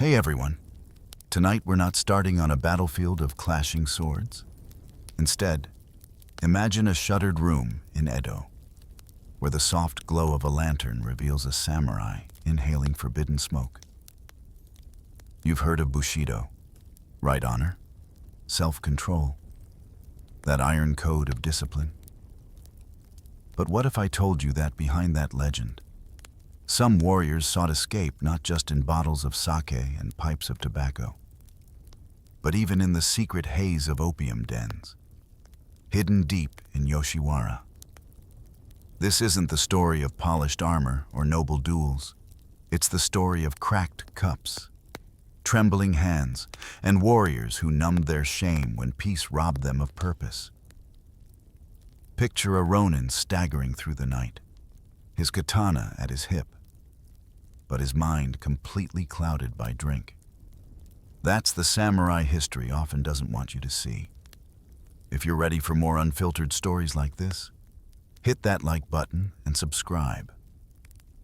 Hey everyone. Tonight we're not starting on a battlefield of clashing swords. Instead, imagine a shuttered room in Edo, where the soft glow of a lantern reveals a samurai inhaling forbidden smoke. You've heard of Bushido, right honor, self-control, that iron code of discipline. But what if I told you that behind that legend, some warriors sought escape not just in bottles of sake and pipes of tobacco, but even in the secret haze of opium dens, hidden deep in Yoshiwara. This isn't the story of polished armor or noble duels. It's the story of cracked cups, trembling hands, and warriors who numbed their shame when peace robbed them of purpose. Picture a ronin staggering through the night, his katana at his hip, but his mind completely clouded by drink. That's the samurai history often doesn't want you to see. If you're ready for more unfiltered stories like this, hit that like button and subscribe.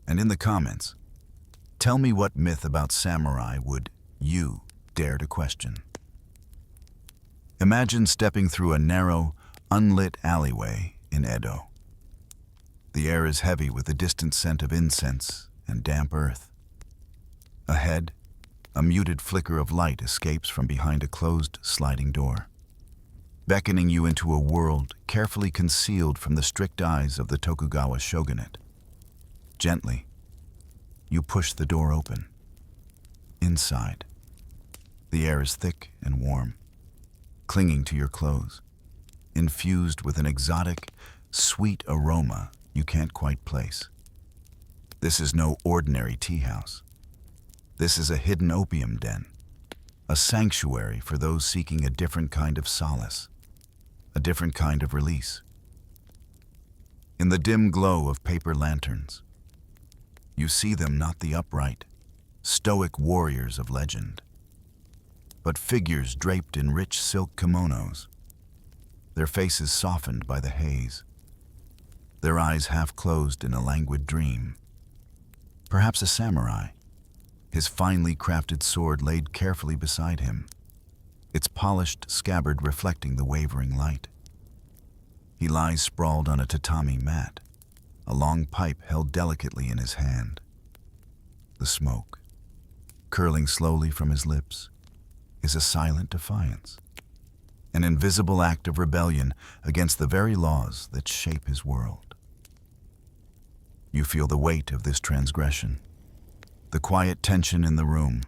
And in the comments, tell me what myth about samurai would you dare to question. Imagine stepping through a narrow, unlit alleyway in Edo. The air is heavy with the distant scent of incense and damp earth. Ahead, a muted flicker of light escapes from behind a closed sliding door, beckoning you into a world carefully concealed from the strict eyes of the Tokugawa shogunate. Gently, you push the door open. Inside, the air is thick and warm, clinging to your clothes, infused with an exotic, sweet aroma you can't quite place. This is no ordinary tea house. This is a hidden opium den, a sanctuary for those seeking a different kind of solace, a different kind of release. In the dim glow of paper lanterns, you see them not the upright, stoic warriors of legend, but figures draped in rich silk kimonos, their faces softened by the haze, their eyes half closed in a languid dream. Perhaps a samurai, his finely crafted sword laid carefully beside him, its polished scabbard reflecting the wavering light. He lies sprawled on a tatami mat, a long pipe held delicately in his hand. The smoke, curling slowly from his lips, is a silent defiance, an invisible act of rebellion against the very laws that shape his world. You feel the weight of this transgression, the quiet tension in the room.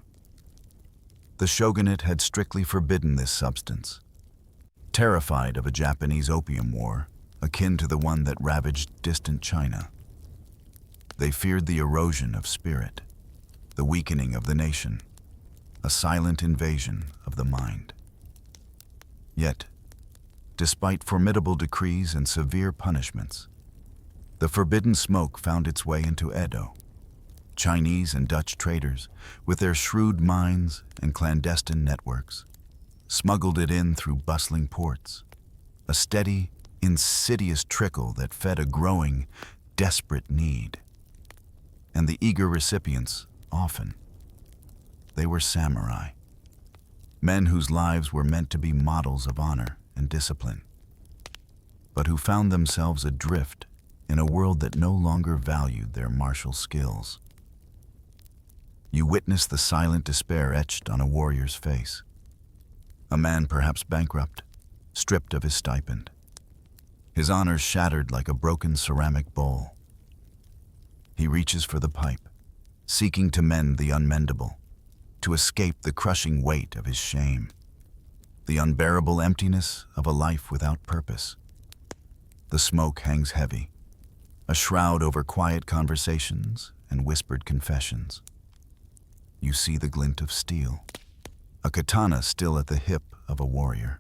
The shogunate had strictly forbidden this substance, terrified of a Japanese opium war akin to the one that ravaged distant China. They feared the erosion of spirit, the weakening of the nation, a silent invasion of the mind. Yet, despite formidable decrees and severe punishments, the forbidden smoke found its way into Edo. Chinese and Dutch traders, with their shrewd minds and clandestine networks, smuggled it in through bustling ports, a steady, insidious trickle that fed a growing, desperate need. And the eager recipients, often, they were samurai, men whose lives were meant to be models of honor and discipline, but who found themselves adrift in a world that no longer valued their martial skills. You witness the silent despair etched on a warrior's face. A man perhaps bankrupt, stripped of his stipend, his honors shattered like a broken ceramic bowl. He reaches for the pipe, seeking to mend the unmendable, to escape the crushing weight of his shame, the unbearable emptiness of a life without purpose. The smoke hangs heavy, a shroud over quiet conversations and whispered confessions. You see the glint of steel, a katana still at the hip of a warrior.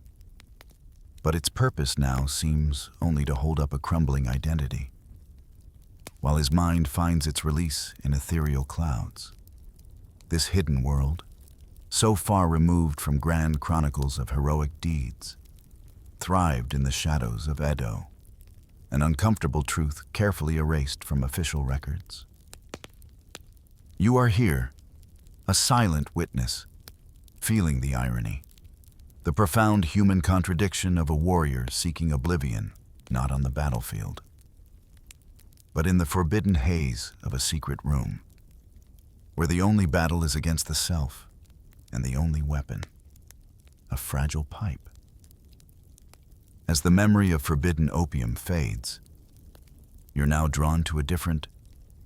But its purpose now seems only to hold up a crumbling identity, while his mind finds its release in ethereal clouds. This hidden world, so far removed from grand chronicles of heroic deeds, thrived in the shadows of Edo, an uncomfortable truth carefully erased from official records. You are here, a silent witness, feeling the irony, the profound human contradiction of a warrior seeking oblivion, not on the battlefield, but in the forbidden haze of a secret room, where the only battle is against the self, and the only weapon, a fragile pipe. As the memory of forbidden opium fades, you're now drawn to a different,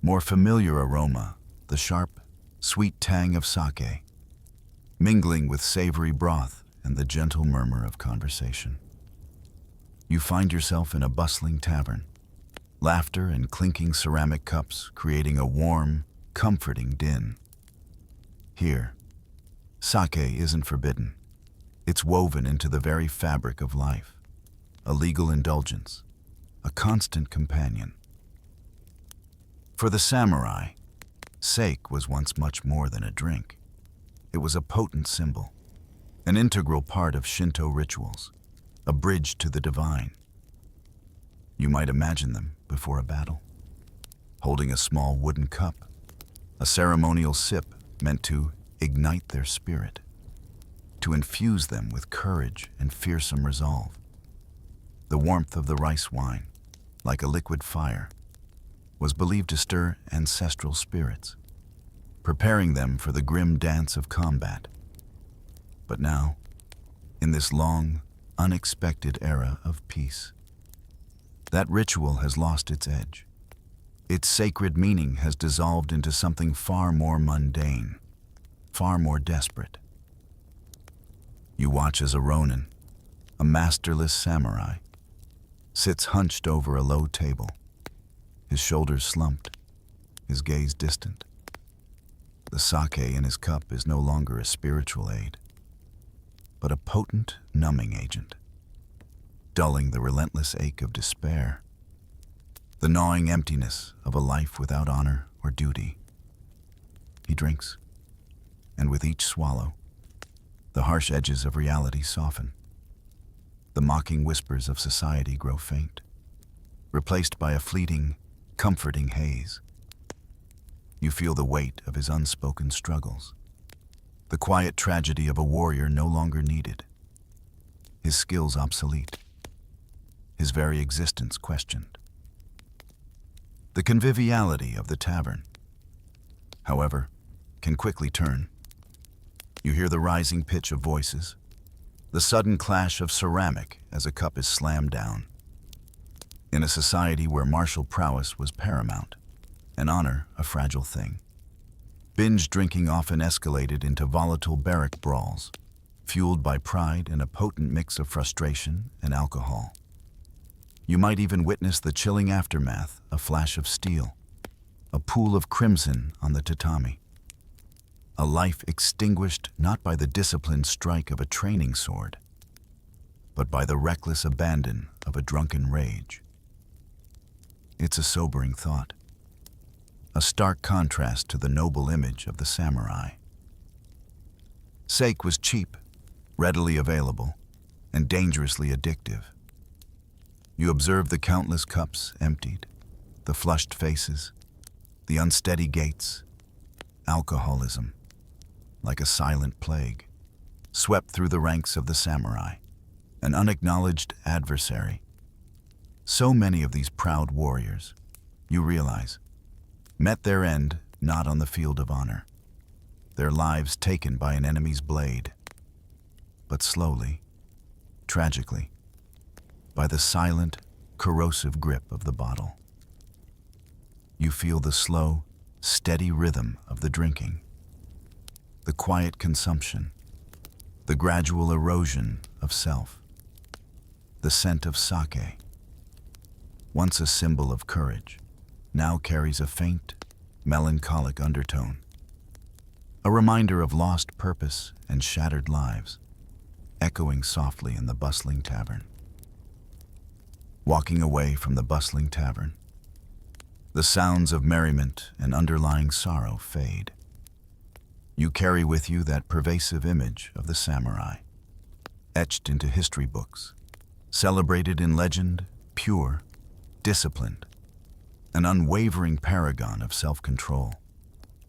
more familiar aroma, the sharp, sweet tang of sake, mingling with savory broth and the gentle murmur of conversation. You find yourself in a bustling tavern, laughter and clinking ceramic cups creating a warm, comforting din. Here, sake isn't forbidden. It's woven into the very fabric of life, a legal indulgence, a constant companion. For the samurai, sake was once much more than a drink. It was a potent symbol, an integral part of Shinto rituals, a bridge to the divine. You might imagine them before a battle, holding a small wooden cup, a ceremonial sip meant to ignite their spirit, to infuse them with courage and fearsome resolve. The warmth of the rice wine, like a liquid fire, was believed to stir ancestral spirits, preparing them for the grim dance of combat. But now, in this long, unexpected era of peace, that ritual has lost its edge. Its sacred meaning has dissolved into something far more mundane, far more desperate. You watch as a ronin, a masterless samurai, sits hunched over a low table, his shoulders slumped, his gaze distant. The sake in his cup is no longer a spiritual aid, but a potent numbing agent, dulling the relentless ache of despair, the gnawing emptiness of a life without honor or duty. He drinks, and with each swallow, the harsh edges of reality soften. The mocking whispers of society grow faint, replaced by a fleeting, comforting haze. You feel the weight of his unspoken struggles, the quiet tragedy of a warrior no longer needed, his skills obsolete, his very existence questioned. The conviviality of the tavern, however, can quickly turn. You hear the rising pitch of voices, the sudden clash of ceramic as a cup is slammed down. In a society where martial prowess was paramount, and honor a fragile thing, binge drinking often escalated into volatile barrack brawls, fueled by pride and a potent mix of frustration and alcohol. You might even witness the chilling aftermath, a flash of steel, a pool of crimson on the tatami. A life extinguished not by the disciplined strike of a training sword, but by the reckless abandon of a drunken rage. It's a sobering thought, a stark contrast to the noble image of the samurai. Sake was cheap, readily available, and dangerously addictive. You observe the countless cups emptied, the flushed faces, the unsteady gaits. Alcoholism, like a silent plague, swept through the ranks of the samurai, an unacknowledged adversary. So many of these proud warriors, you realize, met their end not on the field of honor, their lives taken by an enemy's blade, but slowly, tragically, by the silent, corrosive grip of the bottle. You feel the slow, steady rhythm of the drinking, the quiet consumption, the gradual erosion of self. The scent of sake, once a symbol of courage, now carries a faint, melancholic undertone, a reminder of lost purpose and shattered lives, echoing softly in the bustling tavern. Walking away from the bustling tavern, the sounds of merriment and underlying sorrow fade. You carry with you that pervasive image of the samurai, etched into history books, celebrated in legend, pure, disciplined, an unwavering paragon of self-control,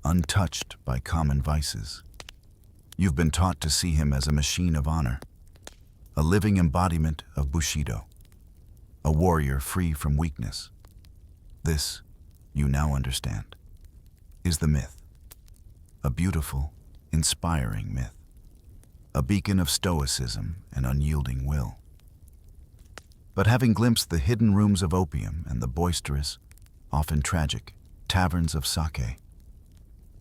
untouched by common vices. You've been taught to see him as a machine of honor, a living embodiment of Bushido, a warrior free from weakness. This, you now understand, is the myth. A beautiful, inspiring myth. A beacon of stoicism and unyielding will. But having glimpsed the hidden rooms of opium and the boisterous, often tragic, taverns of sake,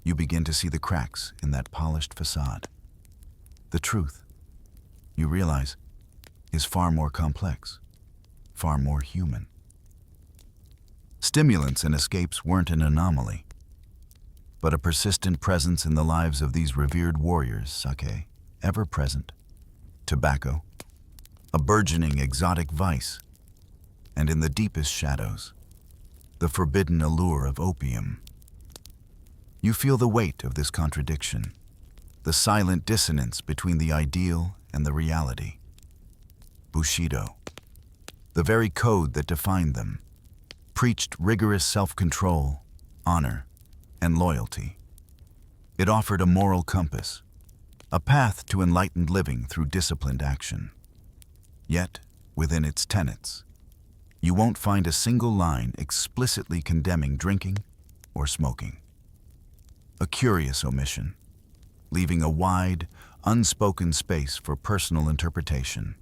you begin to see the cracks in that polished facade. The truth, you realize, is far more complex, far more human. Stimulants and escapes weren't an anomaly, but a persistent presence in the lives of these revered warriors. Sake, ever present. Tobacco, a burgeoning exotic vice. And in the deepest shadows, the forbidden allure of opium. You feel the weight of this contradiction, the silent dissonance between the ideal and the reality. Bushido, the very code that defined them, preached rigorous self-control, honor, and loyalty. It offered a moral compass, a path to enlightened living through disciplined action. Yet, within its tenets, you won't find a single line explicitly condemning drinking or smoking. A curious omission, leaving a wide, unspoken space for personal interpretation,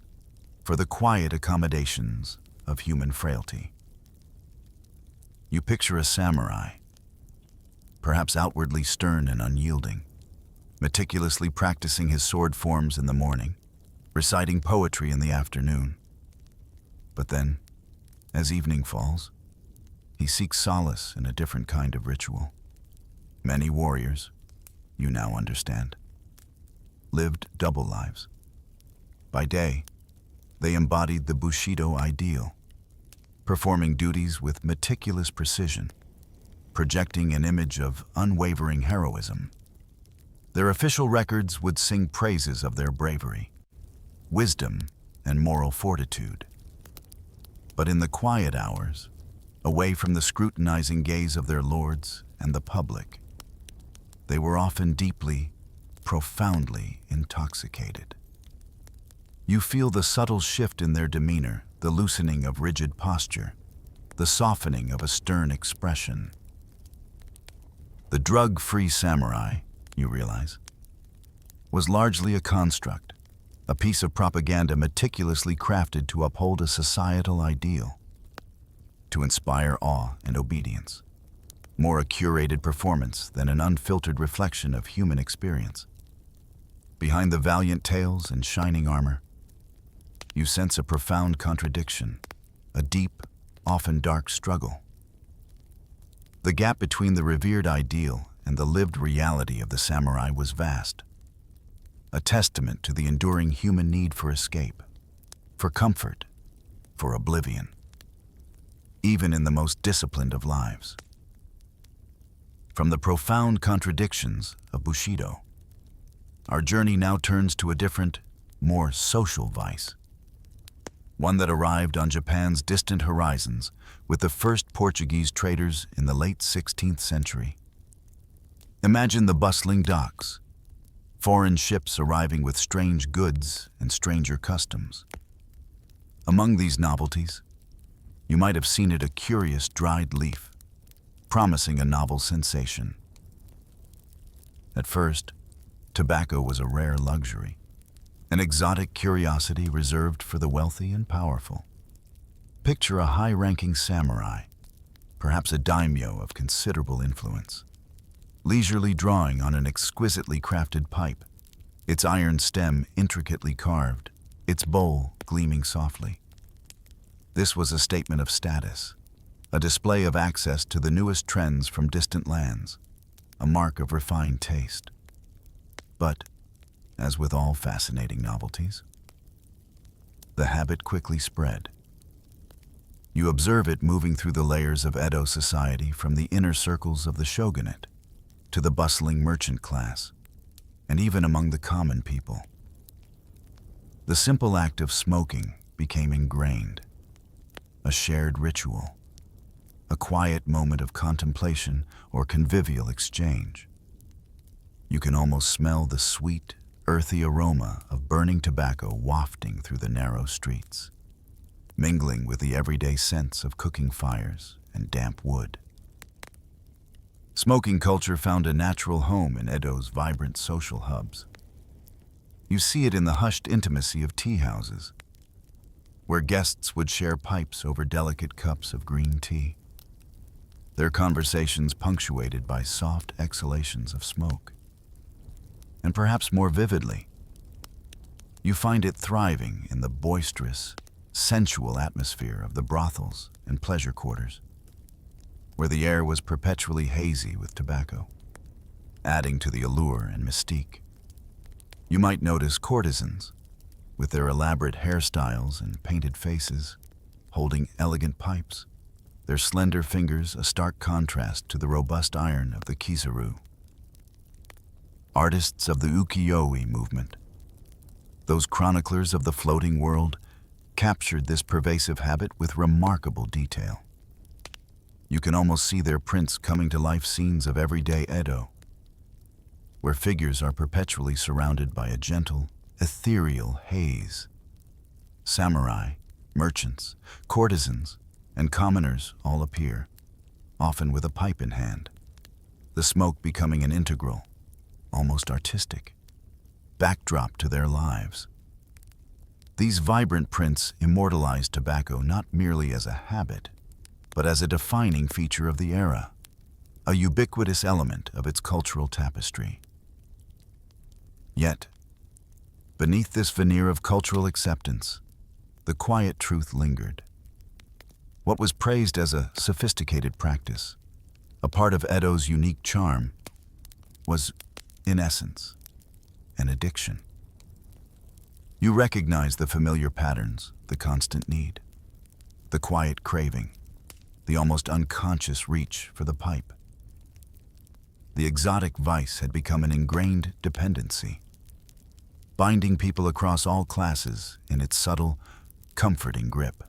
for the quiet accommodations of human frailty. You picture a samurai, perhaps outwardly stern and unyielding, meticulously practicing his sword forms in the morning, reciting poetry in the afternoon. But then, as evening falls, he seeks solace in a different kind of ritual. Many warriors, you now understand, lived double lives. By day, they embodied the Bushido ideal, performing duties with meticulous precision, projecting an image of unwavering heroism. Their official records would sing praises of their bravery, wisdom, and moral fortitude. But in the quiet hours, away from the scrutinizing gaze of their lords and the public, they were often deeply, profoundly intoxicated. You feel the subtle shift in their demeanor, the loosening of rigid posture, the softening of a stern expression. The drug-free samurai, you realize, was largely a construct, a piece of propaganda meticulously crafted to uphold a societal ideal, to inspire awe and obedience, more a curated performance than an unfiltered reflection of human experience. Behind the valiant tales and shining armor, you sense a profound contradiction, a deep, often dark struggle. The gap between the revered ideal and the lived reality of the samurai was vast, a testament to the enduring human need for escape, for comfort, for oblivion, even in the most disciplined of lives. From the profound contradictions of Bushido, our journey now turns to a different, more social vice, one that arrived on Japan's distant horizons with the first Portuguese traders in the late 16th century. Imagine the bustling docks, foreign ships arriving with strange goods and stranger customs. Among these novelties, you might have seen it a curious dried leaf, promising a novel sensation. At first, tobacco was a rare luxury, an exotic curiosity reserved for the wealthy and powerful. Picture a high-ranking samurai, perhaps a daimyo of considerable influence, leisurely drawing on an exquisitely crafted pipe, its iron stem intricately carved, its bowl gleaming softly. This was a statement of status, a display of access to the newest trends from distant lands, a mark of refined taste. But, as with all fascinating novelties, the habit quickly spread. You observe it moving through the layers of Edo society, from the inner circles of the shogunate to the bustling merchant class, and even among the common people. The simple act of smoking became ingrained, a shared ritual, a quiet moment of contemplation or convivial exchange. You can almost smell the sweet, earthy aroma of burning tobacco wafting through the narrow streets, mingling with the everyday scents of cooking fires and damp wood. Smoking culture found a natural home in Edo's vibrant social hubs. You see it in the hushed intimacy of tea houses, where guests would share pipes over delicate cups of green tea, their conversations punctuated by soft exhalations of smoke. And perhaps more vividly, you find it thriving in the boisterous, sensual atmosphere of the brothels and pleasure quarters, where the air was perpetually hazy with tobacco, adding to the allure and mystique. You might notice courtesans, with their elaborate hairstyles and painted faces, holding elegant pipes, their slender fingers a stark contrast to the robust iron of the kizaru. Artists of the ukiyo-e movement, those chroniclers of the floating world, captured this pervasive habit with remarkable detail. You can almost see their prints coming to life scenes of everyday Edo, where figures are perpetually surrounded by a gentle, ethereal haze. Samurai, merchants, courtesans, and commoners all appear, often with a pipe in hand, the smoke becoming an integral, almost artistic, backdrop to their lives. These vibrant prints immortalize tobacco not merely as a habit, but as a defining feature of the era, a ubiquitous element of its cultural tapestry. Yet, beneath this veneer of cultural acceptance, the quiet truth lingered. What was praised as a sophisticated practice, a part of Edo's unique charm, was, in essence, an addiction. You recognize the familiar patterns, the constant need, the quiet craving, the almost unconscious reach for the pipe. The exotic vice had become an ingrained dependency, binding people across all classes in its subtle, comforting grip.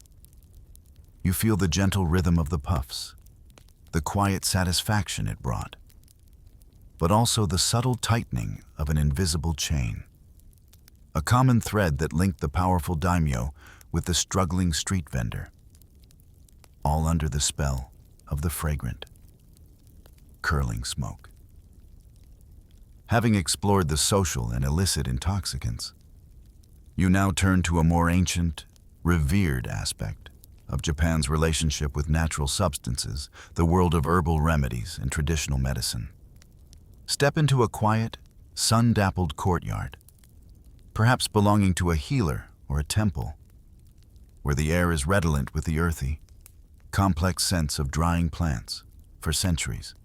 You feel the gentle rhythm of the puffs, the quiet satisfaction it brought, but also the subtle tightening of an invisible chain, a common thread that linked the powerful daimyo with the struggling street vendor, all under the spell of the fragrant, curling smoke. Having explored the social and illicit intoxicants, you now turn to a more ancient, revered aspect of Japan's relationship with natural substances, the world of herbal remedies and traditional medicine. Step into a quiet, sun-dappled courtyard, perhaps belonging to a healer or a temple, where the air is redolent with the earthy, complex scents of drying plants for centuries.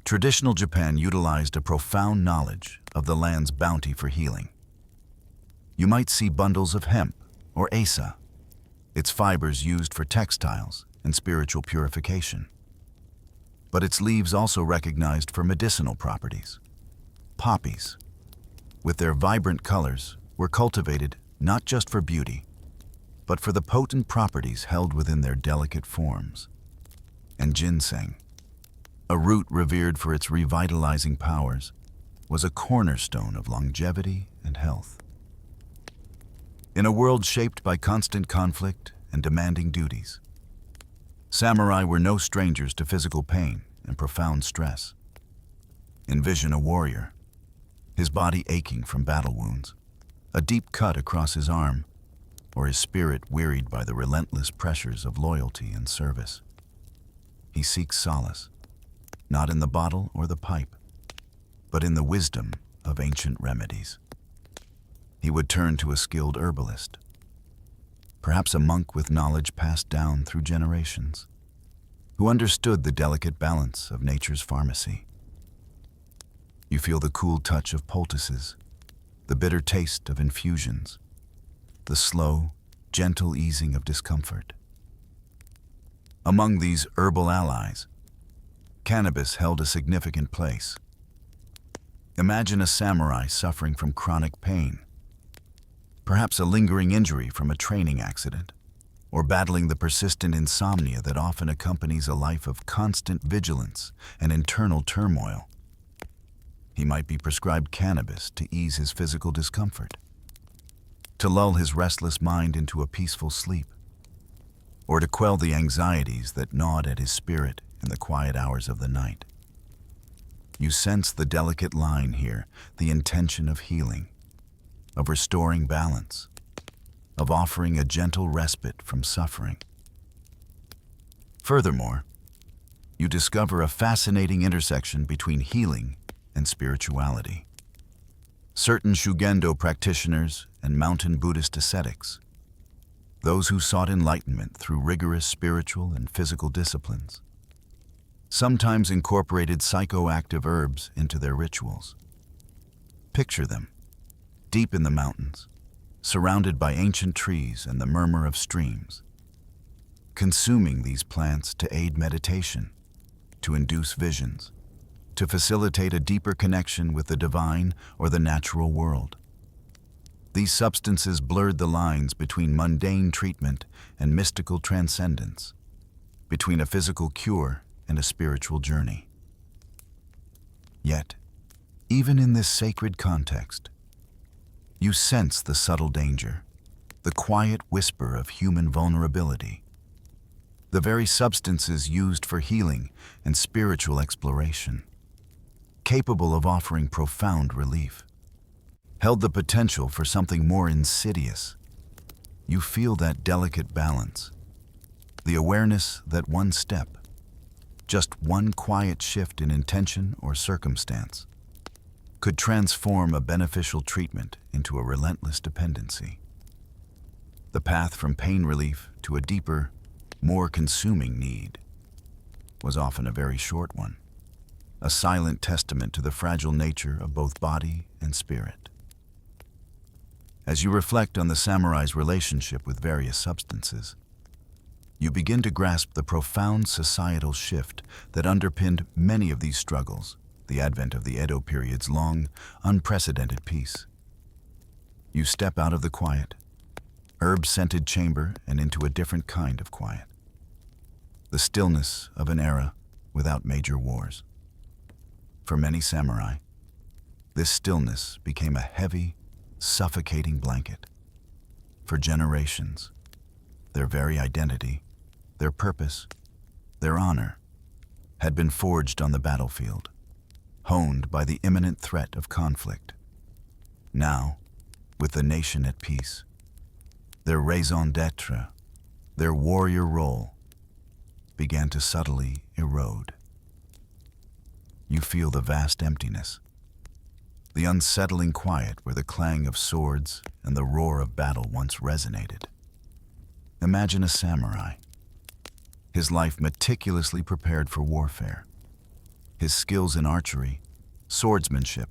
Traditional Japan utilized a profound knowledge of the land's bounty for healing. You might see bundles of hemp or asa, its fibers used for textiles and spiritual purification. But its leaves also recognized for medicinal properties. Poppies, with their vibrant colors, were cultivated not just for beauty, but for the potent properties held within their delicate forms. And ginseng, a root revered for its revitalizing powers, was a cornerstone of longevity and health. In a world shaped by constant conflict and demanding duties, samurai were no strangers to physical pain and profound stress. Envision a warrior, his body aching from battle wounds, a deep cut across his arm, or his spirit wearied by the relentless pressures of loyalty and service. He seeks solace, not in the bottle or the pipe, but in the wisdom of ancient remedies. He would turn to a skilled herbalist, perhaps a monk with knowledge passed down through generations, who understood the delicate balance of nature's pharmacy. You feel the cool touch of poultices, the bitter taste of infusions, the slow, gentle easing of discomfort. Among these herbal allies, cannabis held a significant place. Imagine a samurai suffering from chronic pain, perhaps a lingering injury from a training accident, or battling the persistent insomnia that often accompanies a life of constant vigilance and internal turmoil. He might be prescribed cannabis to ease his physical discomfort, to lull his restless mind into a peaceful sleep, or to quell the anxieties that gnawed at his spirit in the quiet hours of the night. You sense the delicate line here, the intention of healing, of restoring balance, of offering a gentle respite from suffering. Furthermore, you discover a fascinating intersection between healing and spirituality. Certain Shugendo practitioners and mountain Buddhist ascetics, those who sought enlightenment through rigorous spiritual and physical disciplines, sometimes incorporated psychoactive herbs into their rituals. Picture them, deep in the mountains, surrounded by ancient trees and the murmur of streams, consuming these plants to aid meditation, to induce visions, to facilitate a deeper connection with the divine or the natural world. These substances blurred the lines between mundane treatment and mystical transcendence, between a physical cure and a spiritual journey. Yet, even in this sacred context, you sense the subtle danger, the quiet whisper of human vulnerability, the very substances used for healing and spiritual exploration, capable of offering profound relief, held the potential for something more insidious. You feel that delicate balance, the awareness that one step, just one quiet shift in intention or circumstance, could transform a beneficial treatment into a relentless dependency. The path from pain relief to a deeper, more consuming need was often a very short one, a silent testament to the fragile nature of both body and spirit. As you reflect on the samurai's relationship with various substances, you begin to grasp the profound societal shift that underpinned many of these struggles, the advent of the Edo period's long, unprecedented peace. You step out of the quiet, herb-scented chamber and into a different kind of quiet. The stillness of an era without major wars. For many samurai, this stillness became a heavy, suffocating blanket. For generations, their very identity, their purpose, their honor, had been forged on the battlefield, honed by the imminent threat of conflict. Now, with the nation at peace, their raison d'etre, their warrior role, began to subtly erode. You feel the vast emptiness, the unsettling quiet where the clang of swords and the roar of battle once resonated. Imagine a samurai, his life meticulously prepared for warfare, his skills in archery, swordsmanship,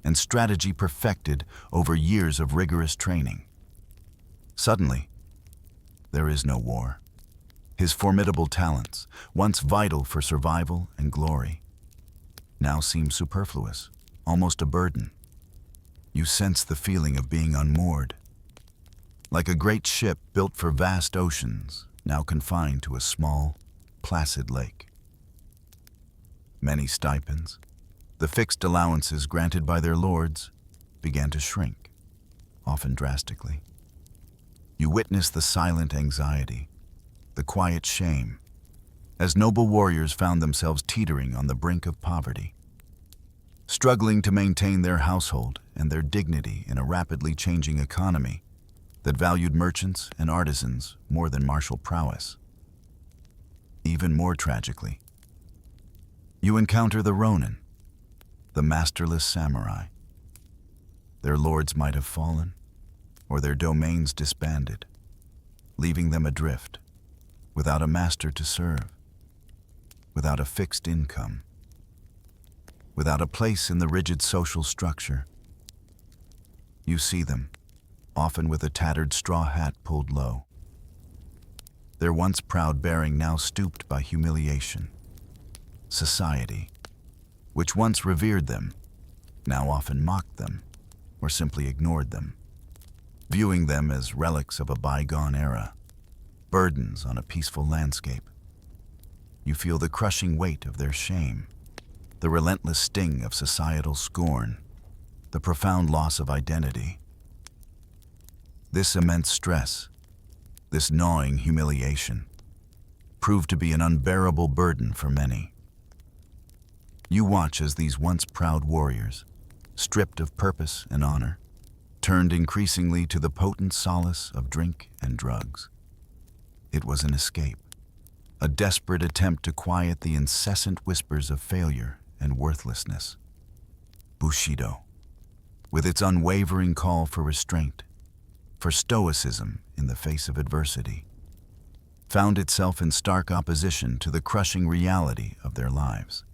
and strategy perfected over years of rigorous training. Suddenly, there is no war. His formidable talents, once vital for survival and glory, now seem superfluous, almost a burden. You sense the feeling of being unmoored, like a great ship built for vast oceans, now confined to a small, placid lake. Many stipends, the fixed allowances granted by their lords, began to shrink, often drastically. You witness the silent anxiety, the quiet shame, as noble warriors found themselves teetering on the brink of poverty, struggling to maintain their household and their dignity in a rapidly changing economy that valued merchants and artisans more than martial prowess. Even more tragically, you encounter the Ronin, the masterless samurai. Their lords might have fallen, or their domains disbanded, leaving them adrift, without a master to serve, without a fixed income, without a place in the rigid social structure. You see them, often with a tattered straw hat pulled low, their once proud bearing now stooped by humiliation. Society, which once revered them, now often mocked them, or simply ignored them, viewing them as relics of a bygone era, burdens on a peaceful landscape. You feel the crushing weight of their shame, the relentless sting of societal scorn, the profound loss of identity. This immense stress, this gnawing humiliation, proved to be an unbearable burden for many. You watch as these once proud warriors, stripped of purpose and honor, turned increasingly to the potent solace of drink and drugs. It was an escape, a desperate attempt to quiet the incessant whispers of failure and worthlessness. Bushido, with its unwavering call for restraint, for stoicism in the face of adversity, found itself in stark opposition to the crushing reality of their lives.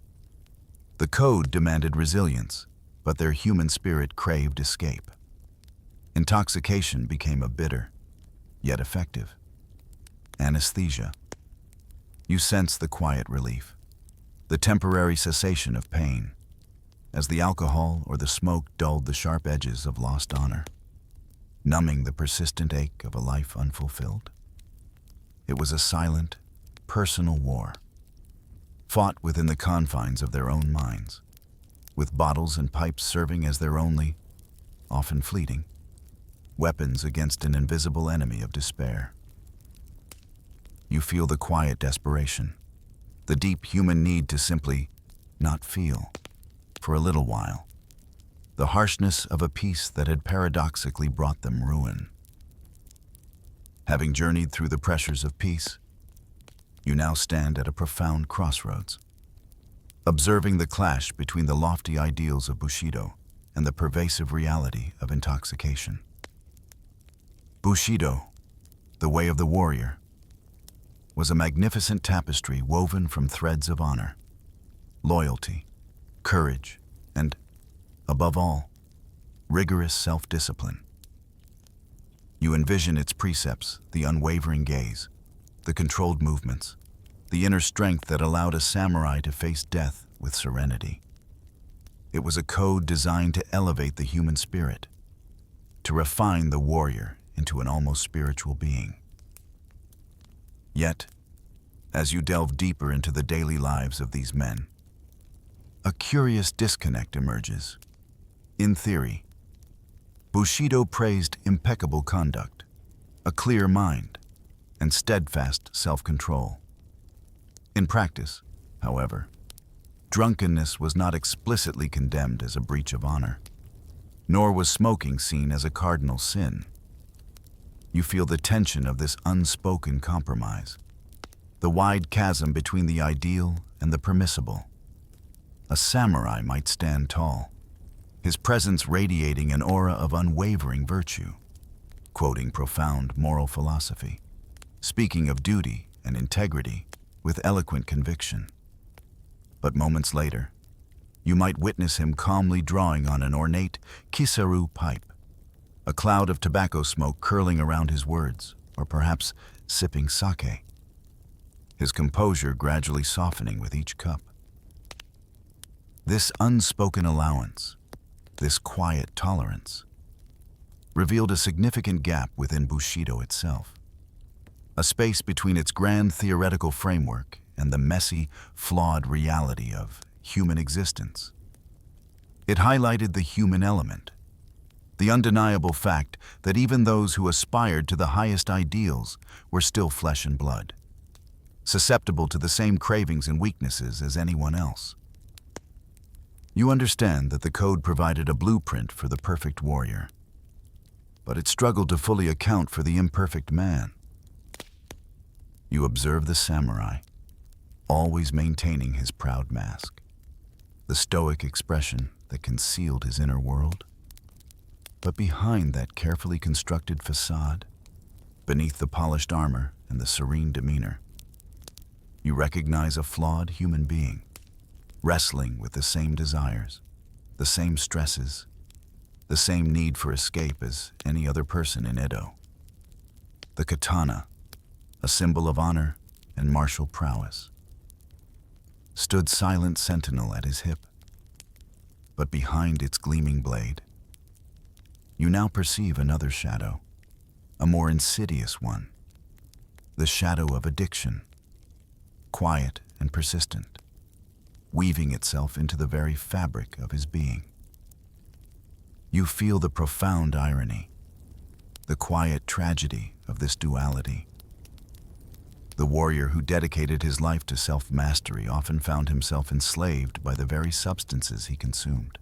The code demanded resilience, but their human spirit craved escape. Intoxication became a bitter, yet effective, anesthesia. You sense the quiet relief, the temporary cessation of pain, as the alcohol or the smoke dulled the sharp edges of lost honor, numbing the persistent ache of a life unfulfilled. It was a silent, personal war, fought within the confines of their own minds, with bottles and pipes serving as their only, often fleeting, weapons against an invisible enemy of despair. You feel the quiet desperation, the deep human need to simply not feel, for a little while, the harshness of a peace that had paradoxically brought them ruin. Having journeyed through the pressures of peace, you now stand at a profound crossroads, observing the clash between the lofty ideals of Bushido and the pervasive reality of intoxication. Bushido, the way of the warrior, was a magnificent tapestry woven from threads of honor, loyalty, courage, and, above all, rigorous self-discipline. You envision its precepts, the unwavering gaze, the controlled movements, the inner strength that allowed a samurai to face death with serenity. It was a code designed to elevate the human spirit, to refine the warrior into an almost spiritual being. Yet, as you delve deeper into the daily lives of these men, a curious disconnect emerges. In theory, Bushido praised impeccable conduct, a clear mind, and steadfast self-control. In practice, however, drunkenness was not explicitly condemned as a breach of honor, nor was smoking seen as a cardinal sin. You feel the tension of this unspoken compromise, the wide chasm between the ideal and the permissible. A samurai might stand tall, his presence radiating an aura of unwavering virtue, quoting profound moral philosophy, speaking of duty and integrity with eloquent conviction. But moments later, you might witness him calmly drawing on an ornate kisaru pipe, a cloud of tobacco smoke curling around his words, or perhaps sipping sake, his composure gradually softening with each cup. This unspoken allowance, this quiet tolerance, revealed a significant gap within Bushido itself, a space between its grand theoretical framework and the messy, flawed reality of human existence. It highlighted the human element, the undeniable fact that even those who aspired to the highest ideals were still flesh and blood, susceptible to the same cravings and weaknesses as anyone else. You understand that the code provided a blueprint for the perfect warrior, but it struggled to fully account for the imperfect man. You observe the samurai, always maintaining his proud mask, the stoic expression that concealed his inner world. But behind that carefully constructed facade, beneath the polished armor and the serene demeanor, you recognize a flawed human being, wrestling with the same desires, the same stresses, the same need for escape as any other person in Edo. The katana, a symbol of honor and martial prowess, stood silent sentinel at his hip. But behind its gleaming blade, you now perceive another shadow, a more insidious one, the shadow of addiction, quiet and persistent, weaving itself into the very fabric of his being. You feel the profound irony, the quiet tragedy of this duality. The warrior who dedicated his life to self-mastery often found himself enslaved by the very substances he consumed.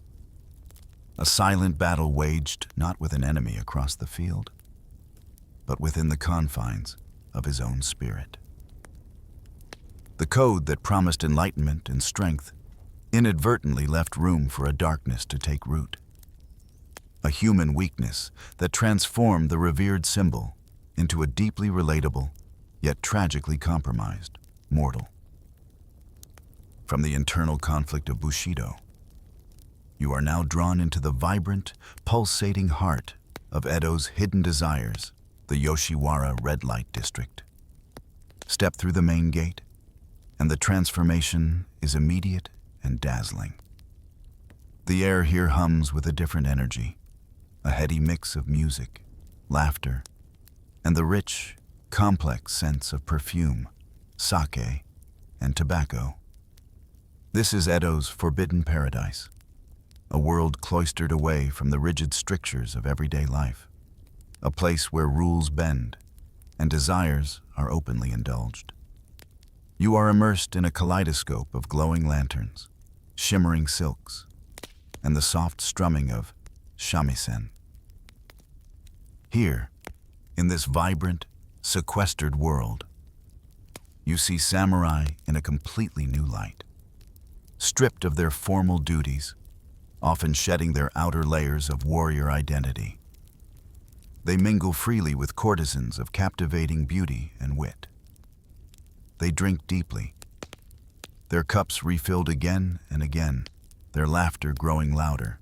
A silent battle waged not with an enemy across the field, but within the confines of his own spirit. The code that promised enlightenment and strength inadvertently left room for a darkness to take root. A human weakness that transformed the revered symbol into a deeply relatable, yet tragically compromised, mortal. From the internal conflict of Bushido, you are now drawn into the vibrant, pulsating heart of Edo's hidden desires, the Yoshiwara red light district. Step through the main gate, and the transformation is immediate and dazzling. The air here hums with a different energy, a heady mix of music, laughter, and the rich, complex sense of perfume, sake, and tobacco. This is Edo's forbidden paradise, a world cloistered away from the rigid strictures of everyday life, a place where rules bend and desires are openly indulged. You are immersed in a kaleidoscope of glowing lanterns, shimmering silks, and the soft strumming of shamisen. Here, in this vibrant, sequestered world, you see samurai in a completely new light. Stripped of their formal duties, often shedding their outer layers of warrior identity, they mingle freely with courtesans of captivating beauty and wit. They drink deeply, their cups refilled again and again, their laughter growing louder,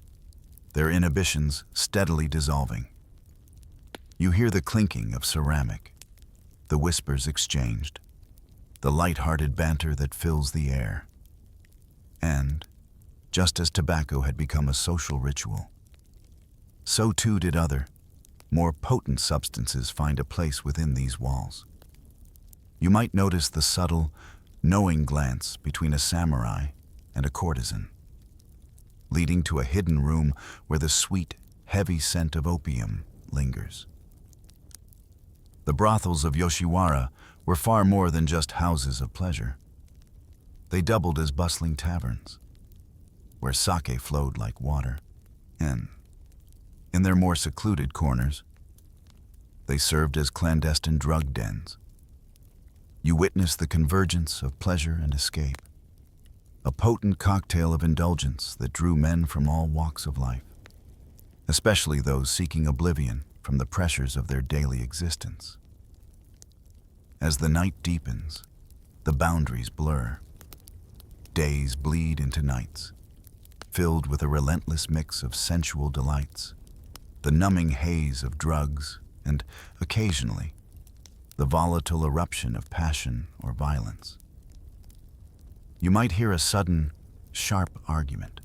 their inhibitions steadily dissolving. You hear the clinking of ceramic, the whispers exchanged, the light-hearted banter that fills the air. And, just as tobacco had become a social ritual, so too did other, more potent substances find a place within these walls. You might notice the subtle, knowing glance between a samurai and a courtesan, leading to a hidden room where the sweet, heavy scent of opium lingers. The brothels of Yoshiwara were far more than just houses of pleasure. They doubled as bustling taverns, where sake flowed like water, and, in their more secluded corners, they served as clandestine drug dens. You witnessed the convergence of pleasure and escape, a potent cocktail of indulgence that drew men from all walks of life, especially those seeking oblivion from the pressures of their daily existence. As the night deepens, the boundaries blur. Days bleed into nights, filled with a relentless mix of sensual delights, the numbing haze of drugs, and, occasionally, the volatile eruption of passion or violence. You might hear a sudden, sharp argument,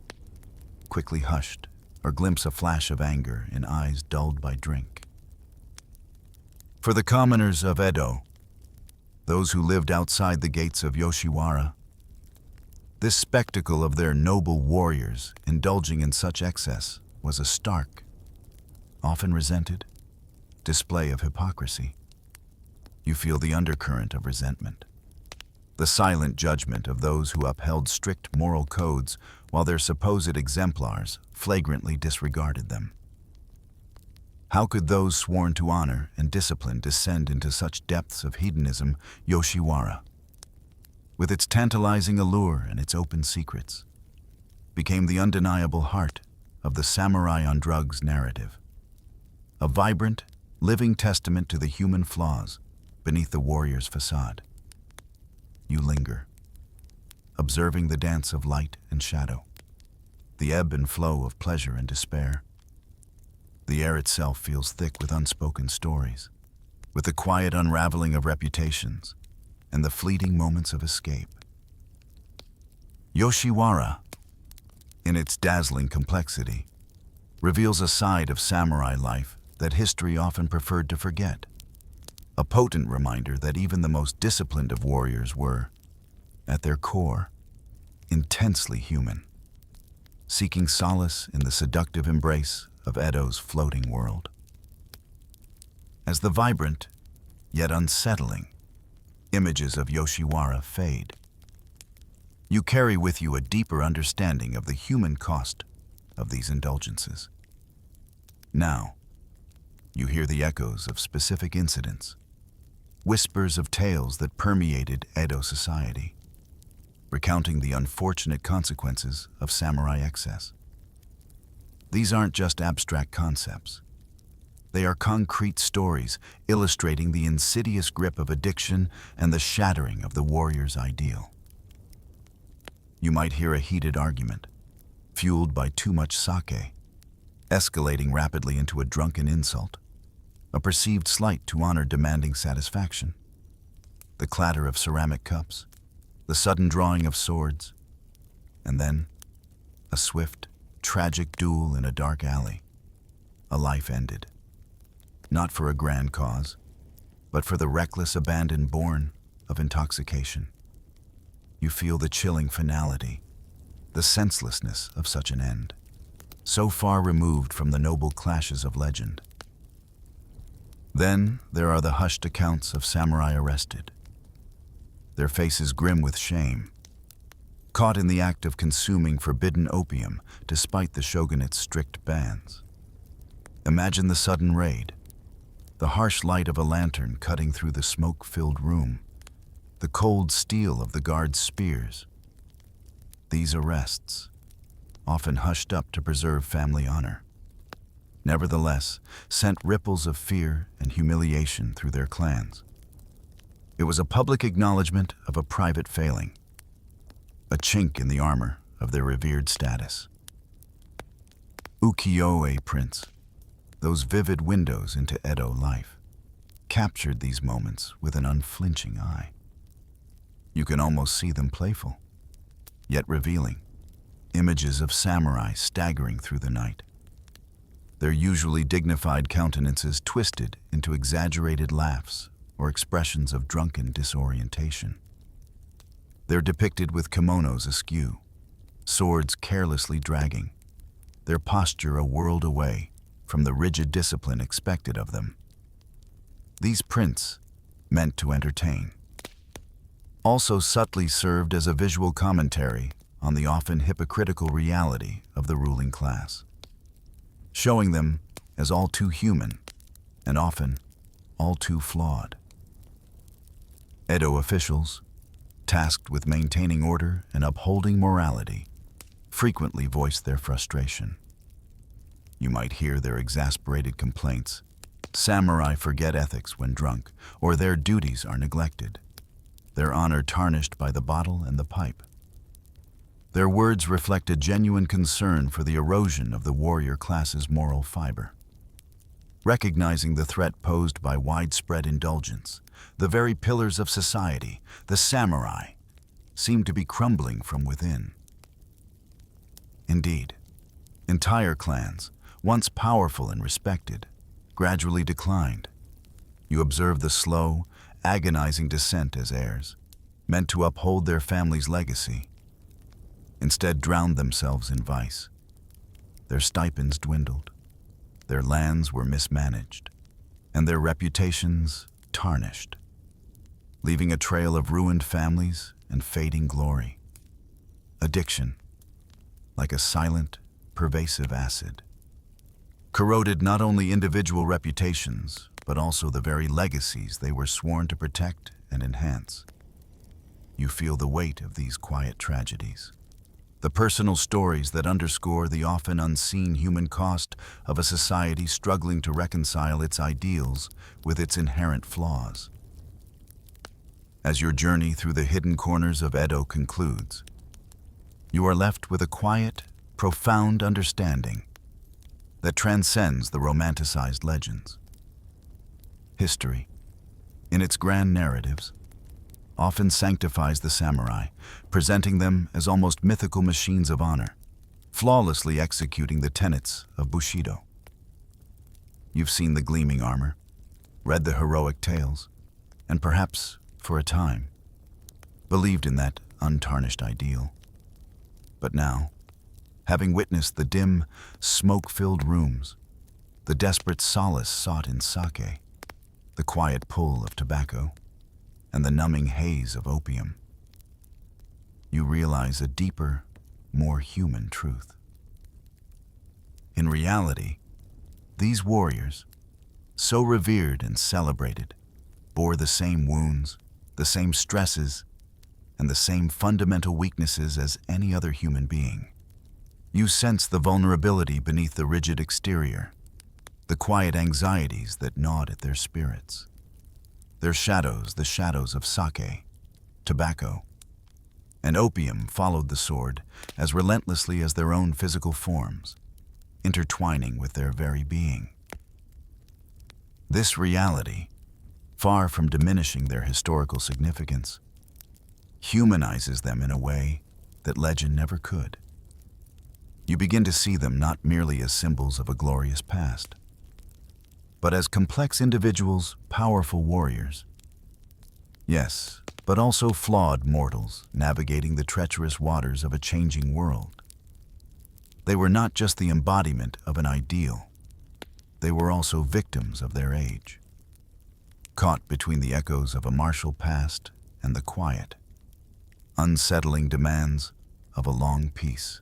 quickly hushed, or glimpse a flash of anger in eyes dulled by drink. For the commoners of Edo, those who lived outside the gates of Yoshiwara, this spectacle of their noble warriors indulging in such excess was a stark, often resented, display of hypocrisy. You feel the undercurrent of resentment, the silent judgment of those who upheld strict moral codes while their supposed exemplars flagrantly disregarded them. How could those sworn to honor and discipline descend into such depths of hedonism? Yoshiwara, with its tantalizing allure and its open secrets, became the undeniable heart of the samurai on drugs narrative, a vibrant, living testament to the human flaws beneath the warrior's facade. You linger, observing the dance of light and shadow, the ebb and flow of pleasure and despair. The air itself feels thick with unspoken stories, with the quiet unraveling of reputations and the fleeting moments of escape. Yoshiwara, in its dazzling complexity, reveals a side of samurai life that history often preferred to forget, a potent reminder that even the most disciplined of warriors were, at their core, intensely human, seeking solace in the seductive embrace of Edo's floating world. As the vibrant, yet unsettling, images of Yoshiwara fade, you carry with you a deeper understanding of the human cost of these indulgences. Now, you hear the echoes of specific incidents, whispers of tales that permeated Edo society, recounting the unfortunate consequences of samurai excess. These aren't just abstract concepts. They are concrete stories illustrating the insidious grip of addiction and the shattering of the warrior's ideal. You might hear a heated argument, fueled by too much sake, escalating rapidly into a drunken insult, a perceived slight to honor demanding satisfaction, the clatter of ceramic cups, the sudden drawing of swords, and then a swift, tragic duel in a dark alley, a life ended. Not for a grand cause, but for the reckless abandon born of intoxication. You feel the chilling finality, the senselessness of such an end, so far removed from the noble clashes of legend. Then there are the hushed accounts of samurai arrested, their faces grim with shame, caught in the act of consuming forbidden opium despite the shogunate's strict bans. Imagine the sudden raid, the harsh light of a lantern cutting through the smoke-filled room, the cold steel of the guards' spears. These arrests, often hushed up to preserve family honor, nevertheless sent ripples of fear and humiliation through their clans. It was a public acknowledgement of a private failing, a chink in the armor of their revered status. Ukiyo-e prints, those vivid windows into Edo life, captured these moments with an unflinching eye. You can almost see them playful, yet revealing, images of samurai staggering through the night, their usually dignified countenances twisted into exaggerated laughs or expressions of drunken disorientation. They're depicted with kimonos askew, swords carelessly dragging, their posture a world away from the rigid discipline expected of them. These prints, meant to entertain, also subtly served as a visual commentary on the often hypocritical reality of the ruling class, showing them as all too human and often all too flawed. Edo officials, tasked with maintaining order and upholding morality, frequently voiced their frustration. You might hear their exasperated complaints. Samurai forget ethics when drunk, or their duties are neglected, their honor tarnished by the bottle and the pipe. Their words reflect a genuine concern for the erosion of the warrior class's moral fiber. Recognizing the threat posed by widespread indulgence, the very pillars of society, the samurai, seem to be crumbling from within. Indeed, entire clans, once powerful and respected, gradually declined. You observe the slow, agonizing descent as heirs, meant to uphold their family's legacy, instead drowned themselves in vice. Their stipends dwindled, their lands were mismanaged, and their reputations tarnished, leaving a trail of ruined families and fading glory. Addiction, like a silent, pervasive acid, corroded not only individual reputations, but also the very legacies they were sworn to protect and enhance. You feel the weight of these quiet tragedies, the personal stories that underscore the often unseen human cost of a society struggling to reconcile its ideals with its inherent flaws. As your journey through the hidden corners of Edo concludes, you are left with a quiet, profound understanding that transcends the romanticized legends. History, in its grand narratives, often sanctifies the samurai, presenting them as almost mythical machines of honor, flawlessly executing the tenets of Bushido. You've seen the gleaming armor, read the heroic tales, and perhaps, for a time, believed in that untarnished ideal. But now, having witnessed the dim, smoke-filled rooms, the desperate solace sought in sake, the quiet pull of tobacco, and the numbing haze of opium, you realize a deeper, more human truth. In reality, these warriors, so revered and celebrated, bore the same wounds, the same stresses, and the same fundamental weaknesses as any other human being. You sense the vulnerability beneath the rigid exterior, the quiet anxieties that gnawed at their spirits. Their shadows, the shadows of sake, tobacco, and opium followed the sword as relentlessly as their own physical forms, intertwining with their very being. This reality, far from diminishing their historical significance, humanizes them in a way that legend never could. You begin to see them not merely as symbols of a glorious past, but as complex individuals, powerful warriors. Yes, but also flawed mortals navigating the treacherous waters of a changing world. They were not just the embodiment of an ideal, they were also victims of their age, caught between the echoes of a martial past and the quiet, unsettling demands of a long peace.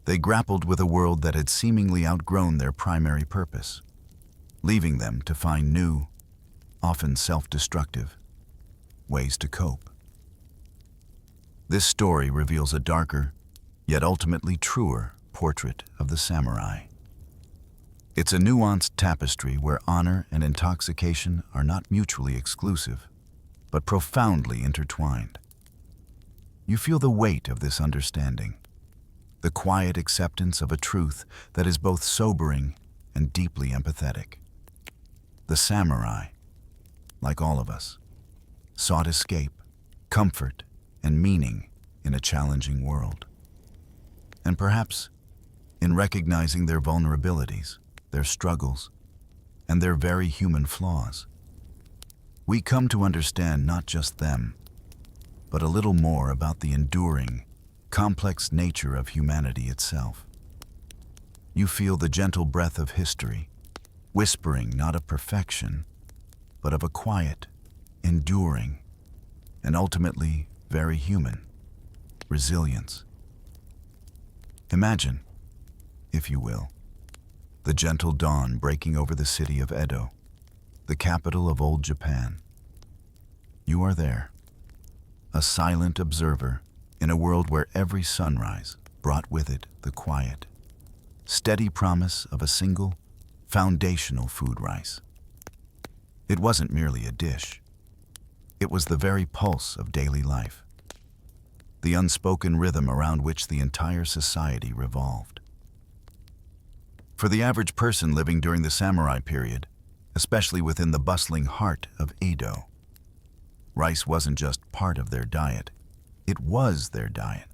They grappled with a world that had seemingly outgrown their primary purpose, leaving them to find new, often self-destructive, ways to cope. This story reveals a darker, yet ultimately truer, portrait of the samurai. It's a nuanced tapestry where honor and intoxication are not mutually exclusive, but profoundly intertwined. You feel the weight of this understanding, the quiet acceptance of a truth that is both sobering and deeply empathetic. The samurai, like all of us, sought escape, comfort, and meaning in a challenging world. And perhaps, in recognizing their vulnerabilities, their struggles, and their very human flaws, we come to understand not just them, but a little more about the enduring, complex nature of humanity itself. You feel the gentle breath of history, whispering not of perfection, but of a quiet, enduring, and ultimately very human resilience. Imagine, if you will, the gentle dawn breaking over the city of Edo, the capital of old Japan. You are there, a silent observer in a world where every sunrise brought with it the quiet, steady promise of a single, foundational food rice. It wasn't merely a dish. It was the very pulse of daily life, the unspoken rhythm around which the entire society revolved. For the average person living during the samurai period, especially within the bustling heart of Edo, rice wasn't just part of their diet, it was their diet.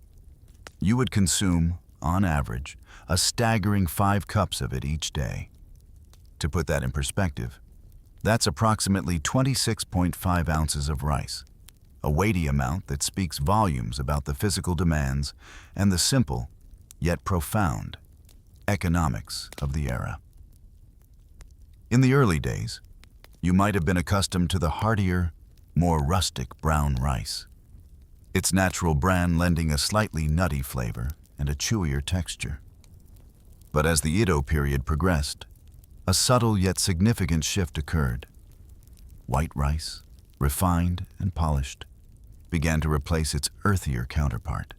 You would consume, on average, a staggering 5 cups of it each day. To put that in perspective, that's approximately 26.5 ounces of rice, a weighty amount that speaks volumes about the physical demands and the simple, yet profound, economics of the era. In the early days, you might have been accustomed to the heartier, more rustic brown rice, its natural bran lending a slightly nutty flavor and a chewier texture. But as the Edo period progressed, a subtle yet significant shift occurred. White rice, refined and polished, began to replace its earthier counterpart.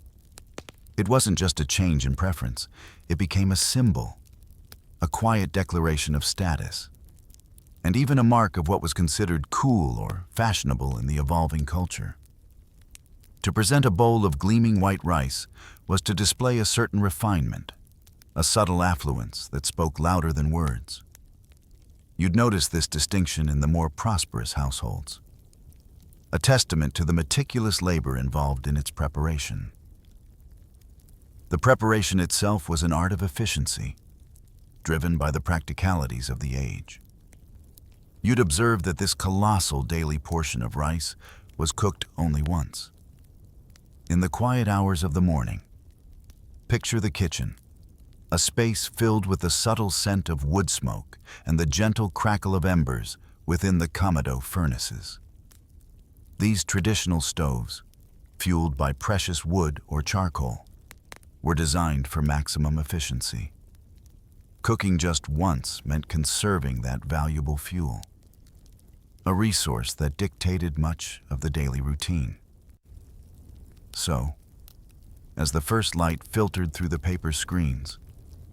It wasn't just a change in preference, it became a symbol, a quiet declaration of status, and even a mark of what was considered cool or fashionable in the evolving culture. To present a bowl of gleaming white rice was to display a certain refinement, a subtle affluence that spoke louder than words. You'd notice this distinction in the more prosperous households, a testament to the meticulous labor involved in its preparation. The preparation itself was an art of efficiency, driven by the practicalities of the age. You'd observe that this colossal daily portion of rice was cooked only once. In the quiet hours of the morning, picture the kitchen, a space filled with the subtle scent of wood smoke and the gentle crackle of embers within the kamado furnaces. These traditional stoves, fueled by precious wood or charcoal, were designed for maximum efficiency. Cooking just once meant conserving that valuable fuel, a resource that dictated much of the daily routine. So, as the first light filtered through the paper screens,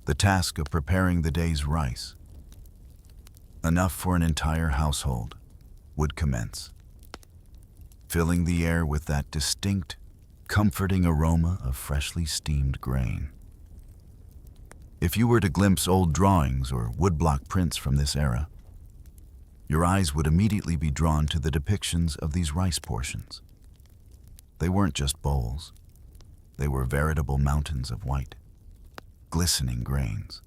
the task of preparing the day's rice, enough for an entire household, would commence, filling the air with that distinct, comforting aroma of freshly steamed grain. If you were to glimpse old drawings or woodblock prints from this era, your eyes would immediately be drawn to the depictions of these rice portions. They weren't just bowls. They were veritable mountains of white, glistening grains,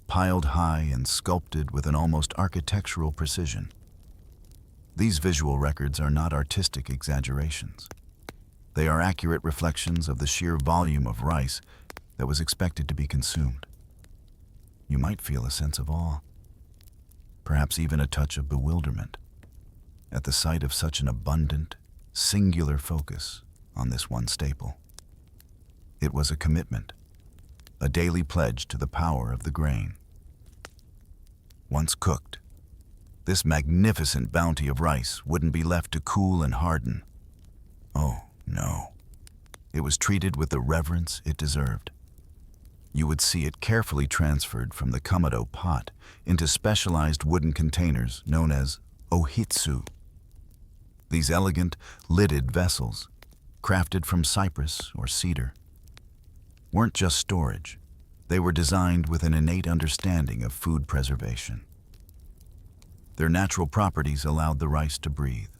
piled high and sculpted with an almost architectural precision. These visual records are not artistic exaggerations. They are accurate reflections of the sheer volume of rice that was expected to be consumed. You might feel a sense of awe, perhaps even a touch of bewilderment, at the sight of such an abundant, singular focus on this one staple. It was a commitment, a daily pledge to the power of the grain. Once cooked, this magnificent bounty of rice wouldn't be left to cool and harden. Oh, no. It was treated with the reverence it deserved. You would see it carefully transferred from the kamado pot into specialized wooden containers known as ohitsu. These elegant, lidded vessels, crafted from cypress or cedar, weren't just storage. They were designed with an innate understanding of food preservation. Their natural properties allowed the rice to breathe,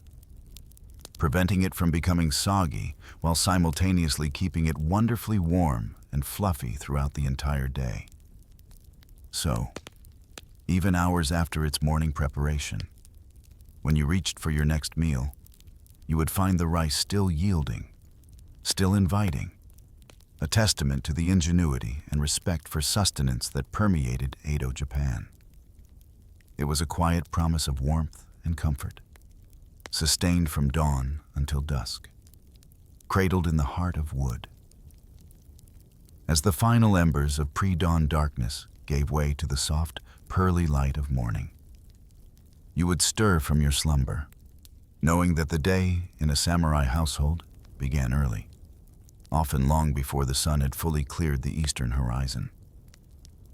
preventing it from becoming soggy while simultaneously keeping it wonderfully warm and fluffy throughout the entire day. So, even hours after its morning preparation, when you reached for your next meal, you would find the rice still yielding, still inviting, a testament to the ingenuity and respect for sustenance that permeated Edo Japan. It was a quiet promise of warmth and comfort, sustained from dawn until dusk, cradled in the heart of wood. As the final embers of pre-dawn darkness gave way to the soft, pearly light of morning, you would stir from your slumber, knowing that the day in a samurai household began early, often long before the sun had fully cleared the eastern horizon.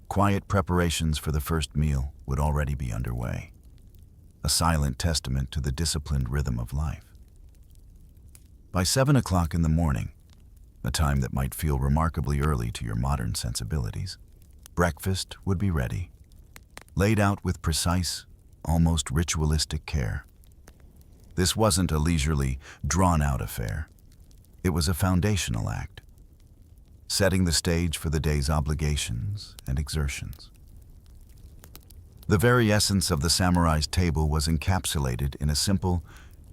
Quiet preparations for the first meal would already be underway, a silent testament to the disciplined rhythm of life. By 7 o'clock in the morning, a time that might feel remarkably early to your modern sensibilities, breakfast would be ready, laid out with precise, almost ritualistic care. This wasn't a leisurely, drawn-out affair. It was a foundational act, setting the stage for the day's obligations and exertions. The very essence of the samurai's table was encapsulated in a simple,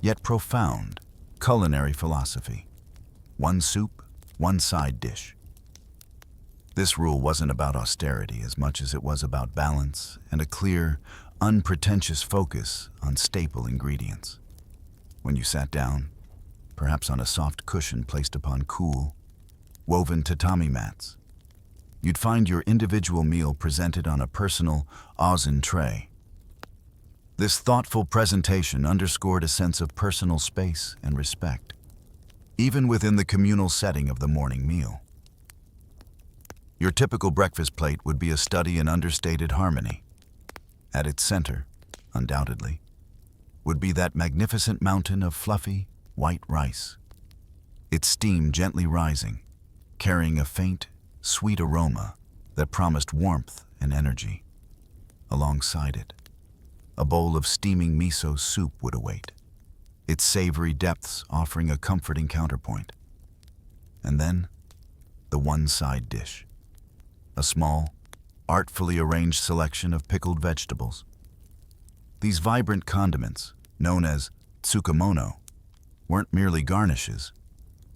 yet profound, culinary philosophy. One soup, one side dish. This rule wasn't about austerity as much as it was about balance and a clear, unpretentious focus on staple ingredients. When you sat down, perhaps on a soft cushion placed upon cool, woven tatami mats, you'd find your individual meal presented on a personal ozen tray. This thoughtful presentation underscored a sense of personal space and respect, even within the communal setting of the morning meal. Your typical breakfast plate would be a study in understated harmony. At its center, undoubtedly, would be that magnificent mountain of fluffy, white rice, its steam gently rising, carrying a faint, sweet aroma that promised warmth and energy. Alongside it, a bowl of steaming miso soup would await, its savory depths offering a comforting counterpoint. And then, the one side dish, a small, artfully arranged selection of pickled vegetables. These vibrant condiments, known as tsukemono, weren't merely garnishes.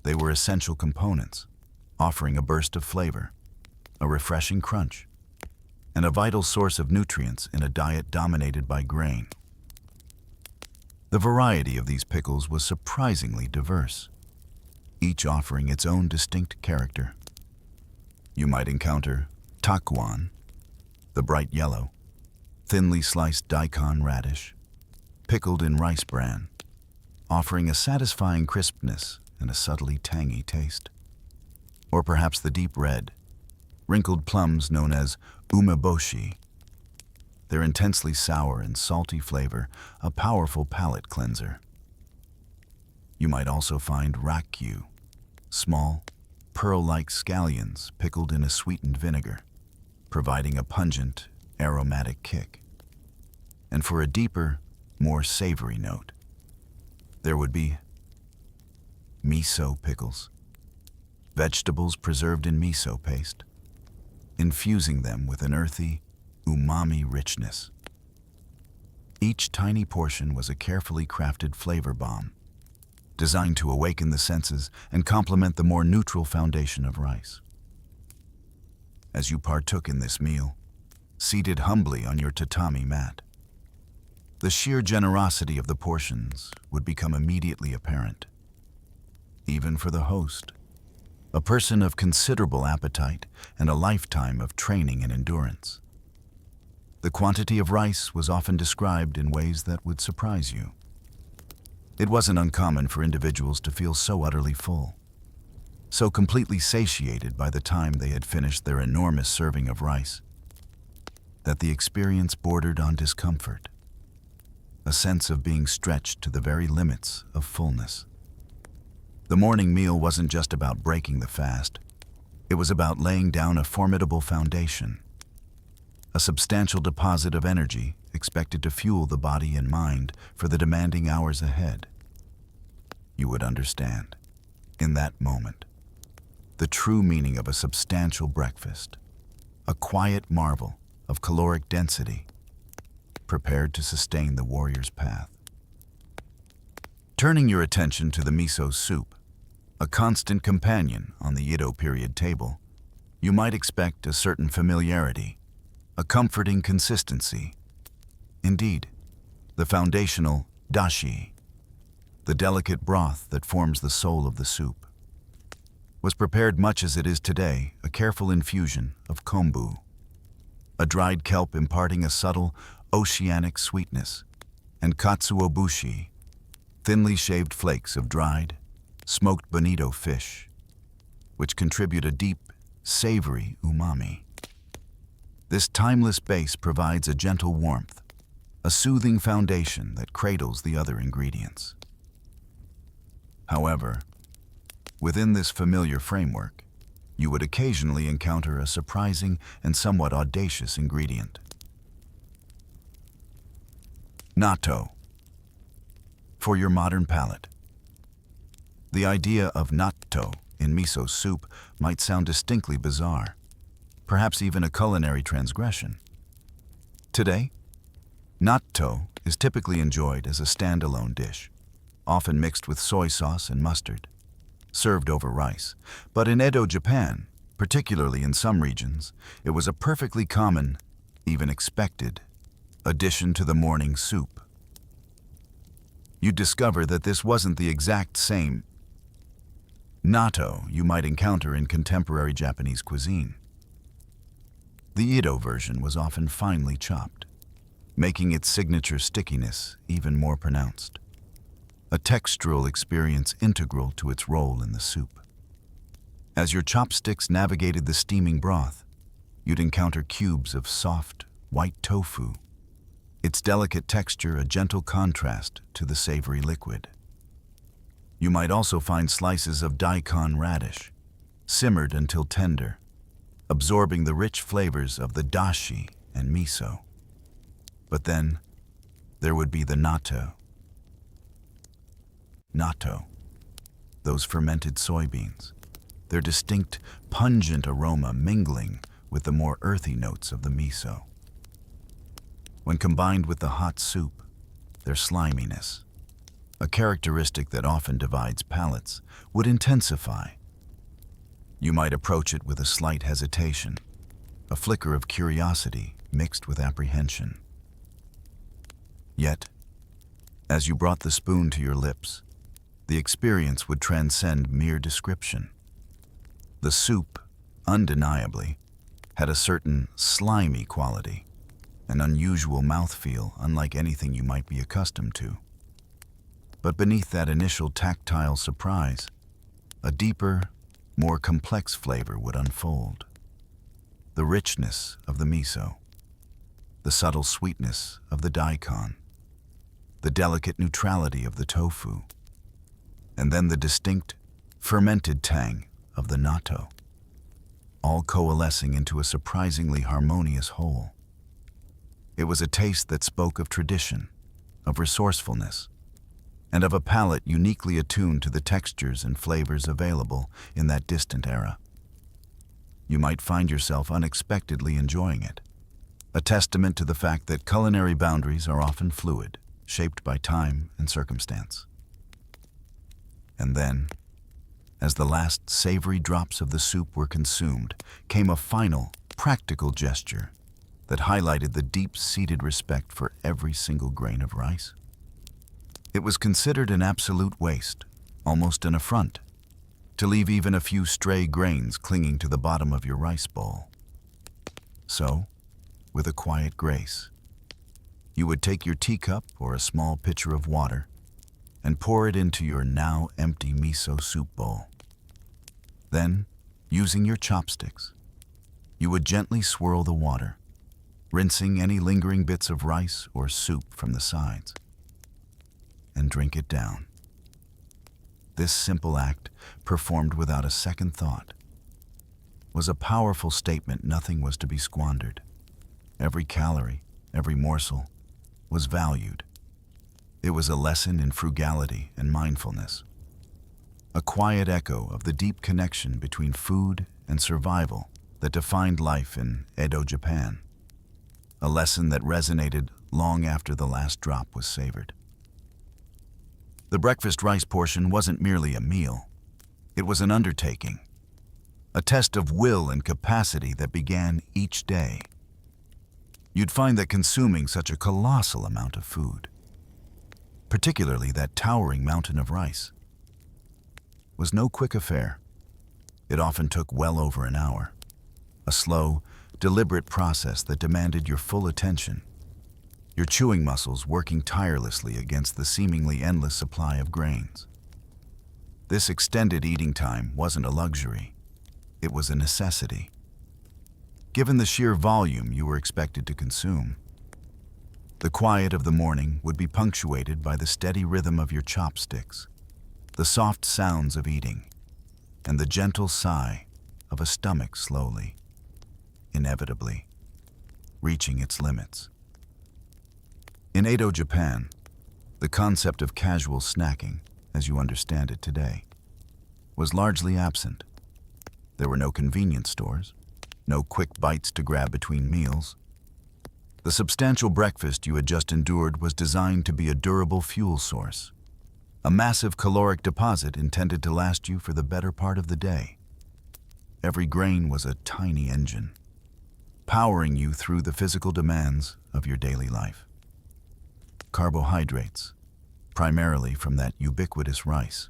They were essential components, offering a burst of flavor, a refreshing crunch, and a vital source of nutrients in a diet dominated by grain. The variety of these pickles was surprisingly diverse, each offering its own distinct character. You might encounter takuan, the bright yellow, thinly sliced daikon radish, pickled in rice bran, offering a satisfying crispness and a subtly tangy taste. Or perhaps the deep red, wrinkled plums known as umeboshi. Their intensely sour and salty flavor, a powerful palate cleanser. You might also find rakyu, small, pearl-like scallions pickled in a sweetened vinegar, providing a pungent, aromatic kick. And for a deeper, more savory note, there would be miso pickles, vegetables preserved in miso paste, infusing them with an earthy, umami richness. Each tiny portion was a carefully crafted flavor bomb, designed to awaken the senses and complement the more neutral foundation of rice. As you partook in this meal, seated humbly on your tatami mat, the sheer generosity of the portions would become immediately apparent. Even for the host, a person of considerable appetite and a lifetime of training and endurance. The quantity of rice was often described in ways that would surprise you. It wasn't uncommon for individuals to feel so utterly full, so completely satiated by the time they had finished their enormous serving of rice, that the experience bordered on discomfort, a sense of being stretched to the very limits of fullness. The morning meal wasn't just about breaking the fast, it was about laying down a formidable foundation, a substantial deposit of energy expected to fuel the body and mind for the demanding hours ahead. You would understand, in that moment, the true meaning of a substantial breakfast, a quiet marvel of caloric density, prepared to sustain the warrior's path. Turning your attention to the miso soup, a constant companion on the Edo period table, you might expect a certain familiarity, a comforting consistency. Indeed, the foundational dashi, the delicate broth that forms the soul of the soup, was prepared much as it is today, a careful infusion of kombu, a dried kelp imparting a subtle, oceanic sweetness, and katsuobushi, thinly shaved flakes of dried, smoked bonito fish, which contribute a deep, savory umami. This timeless base provides a gentle warmth, a soothing foundation that cradles the other ingredients. However, within this familiar framework, you would occasionally encounter a surprising and somewhat audacious ingredient. Natto. For your modern palate, the idea of natto in miso soup might sound distinctly bizarre, perhaps even a culinary transgression. Today, natto is typically enjoyed as a standalone dish, often mixed with soy sauce and mustard, served over rice. But in Edo, Japan, particularly in some regions, it was a perfectly common, even expected, addition to the morning soup. You'd discover that this wasn't the exact same natto you might encounter in contemporary Japanese cuisine. The Edo version was often finely chopped, making its signature stickiness even more pronounced, a textural experience integral to its role in the soup. As your chopsticks navigated the steaming broth, you'd encounter cubes of soft, white tofu, its delicate texture a gentle contrast to the savory liquid. You might also find slices of daikon radish, simmered until tender, absorbing the rich flavors of the dashi and miso. But then, there would be the natto. Natto, those fermented soybeans, their distinct, pungent aroma mingling with the more earthy notes of the miso. When combined with the hot soup, their sliminess, a characteristic that often divides palates, would intensify. You might approach it with a slight hesitation, a flicker of curiosity mixed with apprehension. Yet, as you brought the spoon to your lips, the experience would transcend mere description. The soup, undeniably, had a certain slimy quality, an unusual mouthfeel unlike anything you might be accustomed to. But beneath that initial tactile surprise, a deeper, more complex flavor would unfold. The richness of the miso, the subtle sweetness of the daikon, the delicate neutrality of the tofu, and then the distinct, fermented tang of the natto, all coalescing into a surprisingly harmonious whole. It was a taste that spoke of tradition, of resourcefulness, and of a palate uniquely attuned to the textures and flavors available in that distant era. You might find yourself unexpectedly enjoying it, a testament to the fact that culinary boundaries are often fluid, shaped by time and circumstance. And then, as the last savory drops of the soup were consumed, came a final, practical gesture that highlighted the deep-seated respect for every single grain of rice. It was considered an absolute waste, almost an affront, to leave even a few stray grains clinging to the bottom of your rice bowl. So, with a quiet grace, you would take your teacup or a small pitcher of water and pour it into your now empty miso soup bowl. Then, using your chopsticks, you would gently swirl the water, rinsing any lingering bits of rice or soup from the sides, and drink it down. This simple act, performed without a second thought, was a powerful statement nothing was to be squandered. Every calorie, every morsel, was valued. It was a lesson in frugality and mindfulness, a quiet echo of the deep connection between food and survival that defined life in Edo Japan, a lesson that resonated long after the last drop was savored. The breakfast rice portion wasn't merely a meal. It was an undertaking, a test of will and capacity that began each day. You'd find that consuming such a colossal amount of food, particularly that towering mountain of rice, was no quick affair. It often took well over an hour, a slow, deliberate process that demanded your full attention, your chewing muscles working tirelessly against the seemingly endless supply of grains. This extended eating time wasn't a luxury, it was a necessity. Given the sheer volume you were expected to consume, the quiet of the morning would be punctuated by the steady rhythm of your chopsticks, the soft sounds of eating, and the gentle sigh of a stomach slowly, inevitably, reaching its limits. In Edo Japan, the concept of casual snacking, as you understand it today, was largely absent. There were no convenience stores, no quick bites to grab between meals. The substantial breakfast you had just endured was designed to be a durable fuel source, a massive caloric deposit intended to last you for the better part of the day. Every grain was a tiny engine, powering you through the physical demands of your daily life. Carbohydrates, primarily from that ubiquitous rice,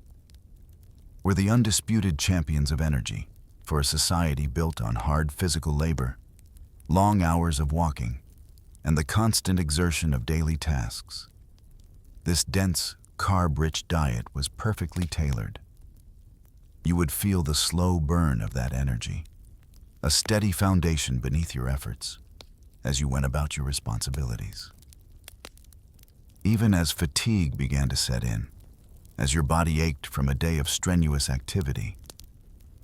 were the undisputed champions of energy for a society built on hard physical labor, long hours of walking, and the constant exertion of daily tasks. This dense, carb-rich diet was perfectly tailored. You would feel the slow burn of that energy, a steady foundation beneath your efforts as you went about your responsibilities. Even as fatigue began to set in, as your body ached from a day of strenuous activity,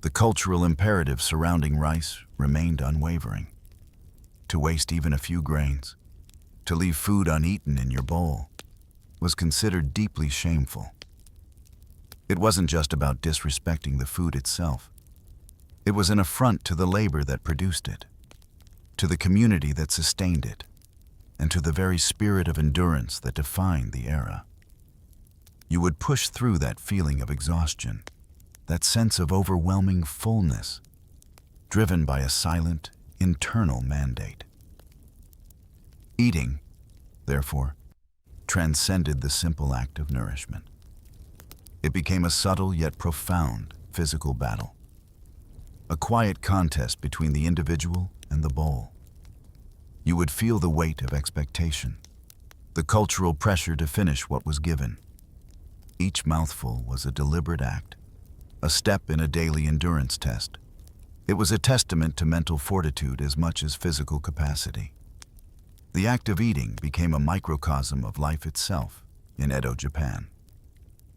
the cultural imperative surrounding rice remained unwavering. To waste even a few grains, to leave food uneaten in your bowl, was considered deeply shameful. It wasn't just about disrespecting the food itself. It was an affront to the labor that produced it, to the community that sustained it, and to the very spirit of endurance that defined the era. You would push through that feeling of exhaustion, that sense of overwhelming fullness, driven by a silent, internal mandate. Eating, therefore, transcended the simple act of nourishment. It became a subtle yet profound physical battle, a quiet contest between the individual and the bowl. You would feel the weight of expectation, the cultural pressure to finish what was given. Each mouthful was a deliberate act, a step in a daily endurance test. It was a testament to mental fortitude as much as physical capacity. The act of eating became a microcosm of life itself in Edo, Japan,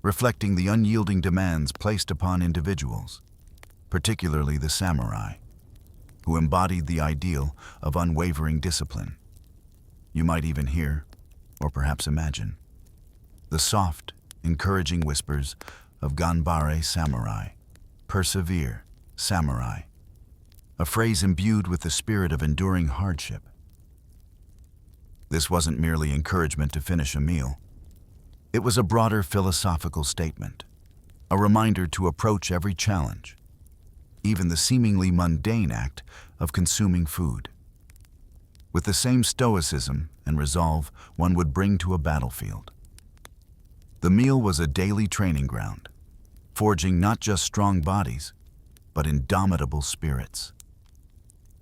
reflecting the unyielding demands placed upon individuals, particularly the samurai, who embodied the ideal of unwavering discipline. You might even hear, or perhaps imagine, the soft, encouraging whispers of Ganbare samurai, persevere, samurai, a phrase imbued with the spirit of enduring hardship. This wasn't merely encouragement to finish a meal. It was a broader philosophical statement, a reminder to approach every challenge, even the seemingly mundane act of consuming food, with the same stoicism and resolve one would bring to a battlefield. The meal was a daily training ground, forging not just strong bodies, but indomitable spirits.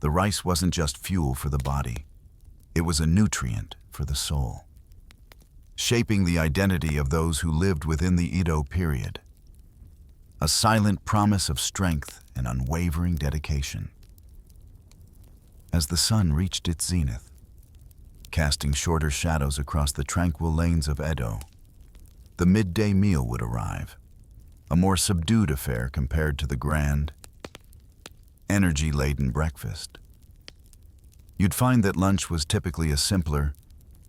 The rice wasn't just fuel for the body, it was a nutrient for the soul, shaping the identity of those who lived within the Edo period. A silent promise of strength and unwavering dedication. As the sun reached its zenith, casting shorter shadows across the tranquil lanes of Edo, the midday meal would arrive, a more subdued affair compared to the grand, energy-laden breakfast. You'd find that lunch was typically a simpler,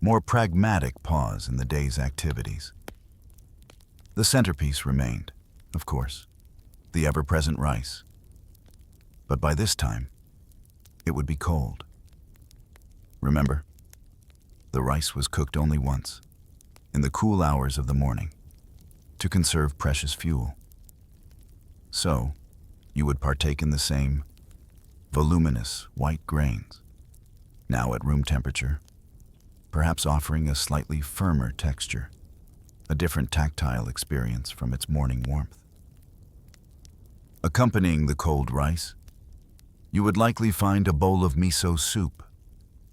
more pragmatic pause in the day's activities. The centerpiece remained, of course, the ever-present rice. But by this time, it would be cold. Remember, the rice was cooked only once, in the cool hours of the morning, to conserve precious fuel. So, you would partake in the same voluminous white grains, now at room temperature, perhaps offering a slightly firmer texture, a different tactile experience from its morning warmth. Accompanying the cold rice, you would likely find a bowl of miso soup,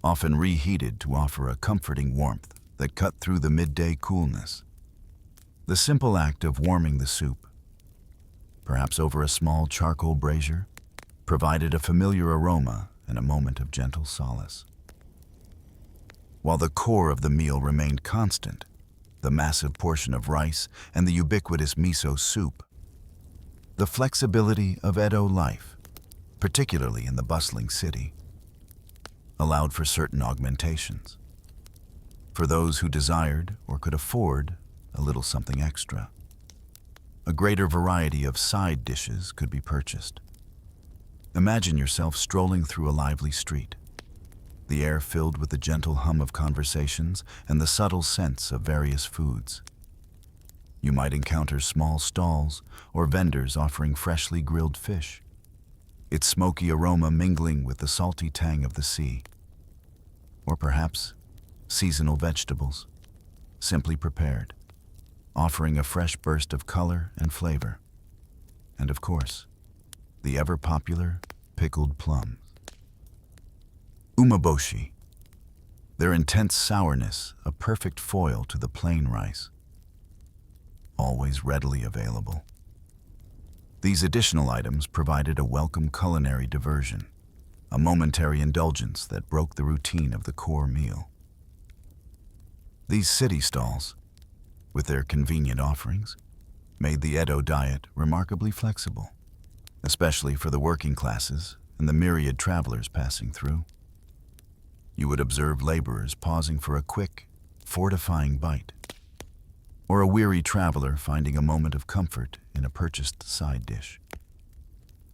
often reheated to offer a comforting warmth that cut through the midday coolness. The simple act of warming the soup, perhaps over a small charcoal brazier, provided a familiar aroma and a moment of gentle solace. While the core of the meal remained constant, the massive portion of rice and the ubiquitous miso soup, the flexibility of Edo life, particularly in the bustling city, allowed for certain augmentations. For those who desired or could afford a little something extra, a greater variety of side dishes could be purchased. Imagine yourself strolling through a lively street, the air filled with the gentle hum of conversations and the subtle scents of various foods. You might encounter small stalls or vendors offering freshly grilled fish, its smoky aroma mingling with the salty tang of the sea. Or perhaps seasonal vegetables, simply prepared, offering a fresh burst of color and flavor. And of course, the ever-popular pickled plums. Umeboshi, their intense sourness a perfect foil to the plain rice, always readily available. These additional items provided a welcome culinary diversion, a momentary indulgence that broke the routine of the core meal. These city stalls, with their convenient offerings, made the Edo diet remarkably flexible, especially for the working classes and the myriad travelers passing through. You would observe laborers pausing for a quick, fortifying bite, or a weary traveler finding a moment of comfort in a purchased side dish.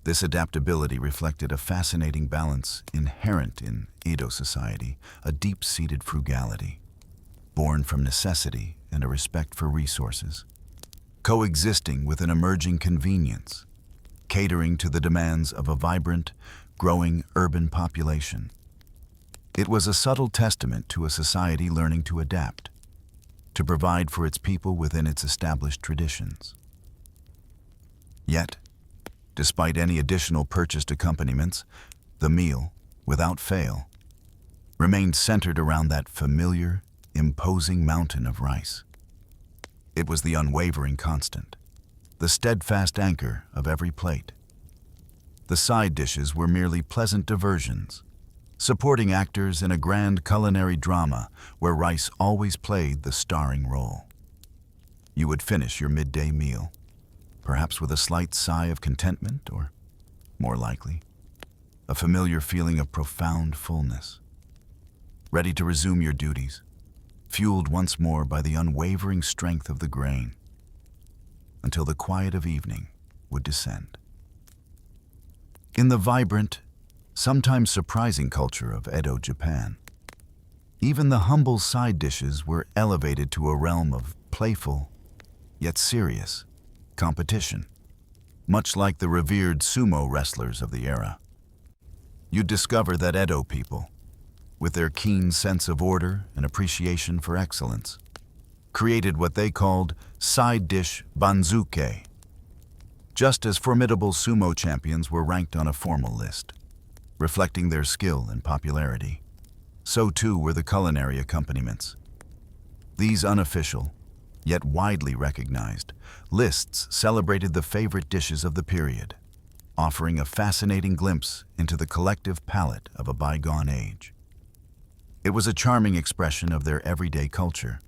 This adaptability reflected a fascinating balance inherent in Edo society, a deep-seated frugality, born from necessity and a respect for resources. coexisting with an emerging convenience, catering to the demands of a vibrant, growing urban population. It was a subtle testament to a society learning to adapt, to provide for its people within its established traditions. Yet, despite any additional purchased accompaniments, the meal, without fail, remained centered around that familiar, imposing mountain of rice. It was the unwavering constant, the steadfast anchor of every plate. The side dishes were merely pleasant diversions, supporting actors in a grand culinary drama where rice always played the starring role. You would finish your midday meal, perhaps with a slight sigh of contentment or, more likely, a familiar feeling of profound fullness, ready to resume your duties, fueled once more by the unwavering strength of the grain, until the quiet of evening would descend. In the vibrant, sometimes surprising culture of Edo Japan, even the humble side dishes were elevated to a realm of playful, yet serious, competition, much like the revered sumo wrestlers of the era. You'd discover that Edo people, with their keen sense of order and appreciation for excellence, created what they called side dish banzuke. Just as formidable sumo champions were ranked on a formal list, reflecting their skill and popularity, so too were the culinary accompaniments. These unofficial, yet widely recognized, lists celebrated the favorite dishes of the period, offering a fascinating glimpse into the collective palate of a bygone age. It was a charming expression of their everyday culture,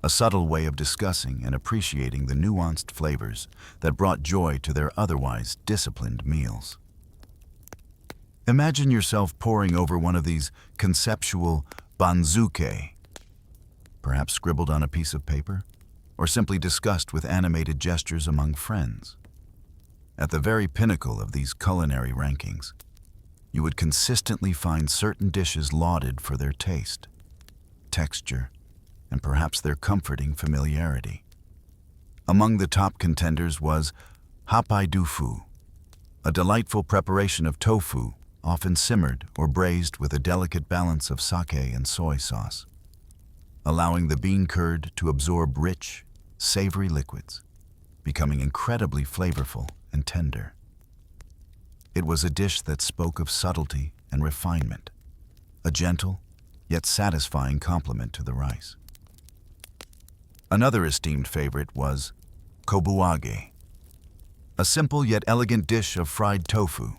a subtle way of discussing and appreciating the nuanced flavors that brought joy to their otherwise disciplined meals. Imagine yourself poring over one of these conceptual banzuke, perhaps scribbled on a piece of paper, or simply discussed with animated gestures among friends. At the very pinnacle of these culinary rankings, you would consistently find certain dishes lauded for their taste, texture, and perhaps their comforting familiarity. Among the top contenders was happai dufu, a delightful preparation of tofu, often simmered or braised with a delicate balance of sake and soy sauce, allowing the bean curd to absorb rich, savory liquids, becoming incredibly flavorful and tender. It was a dish that spoke of subtlety and refinement, a gentle yet satisfying complement to the rice. Another esteemed favorite was kobuage, a simple yet elegant dish of fried tofu.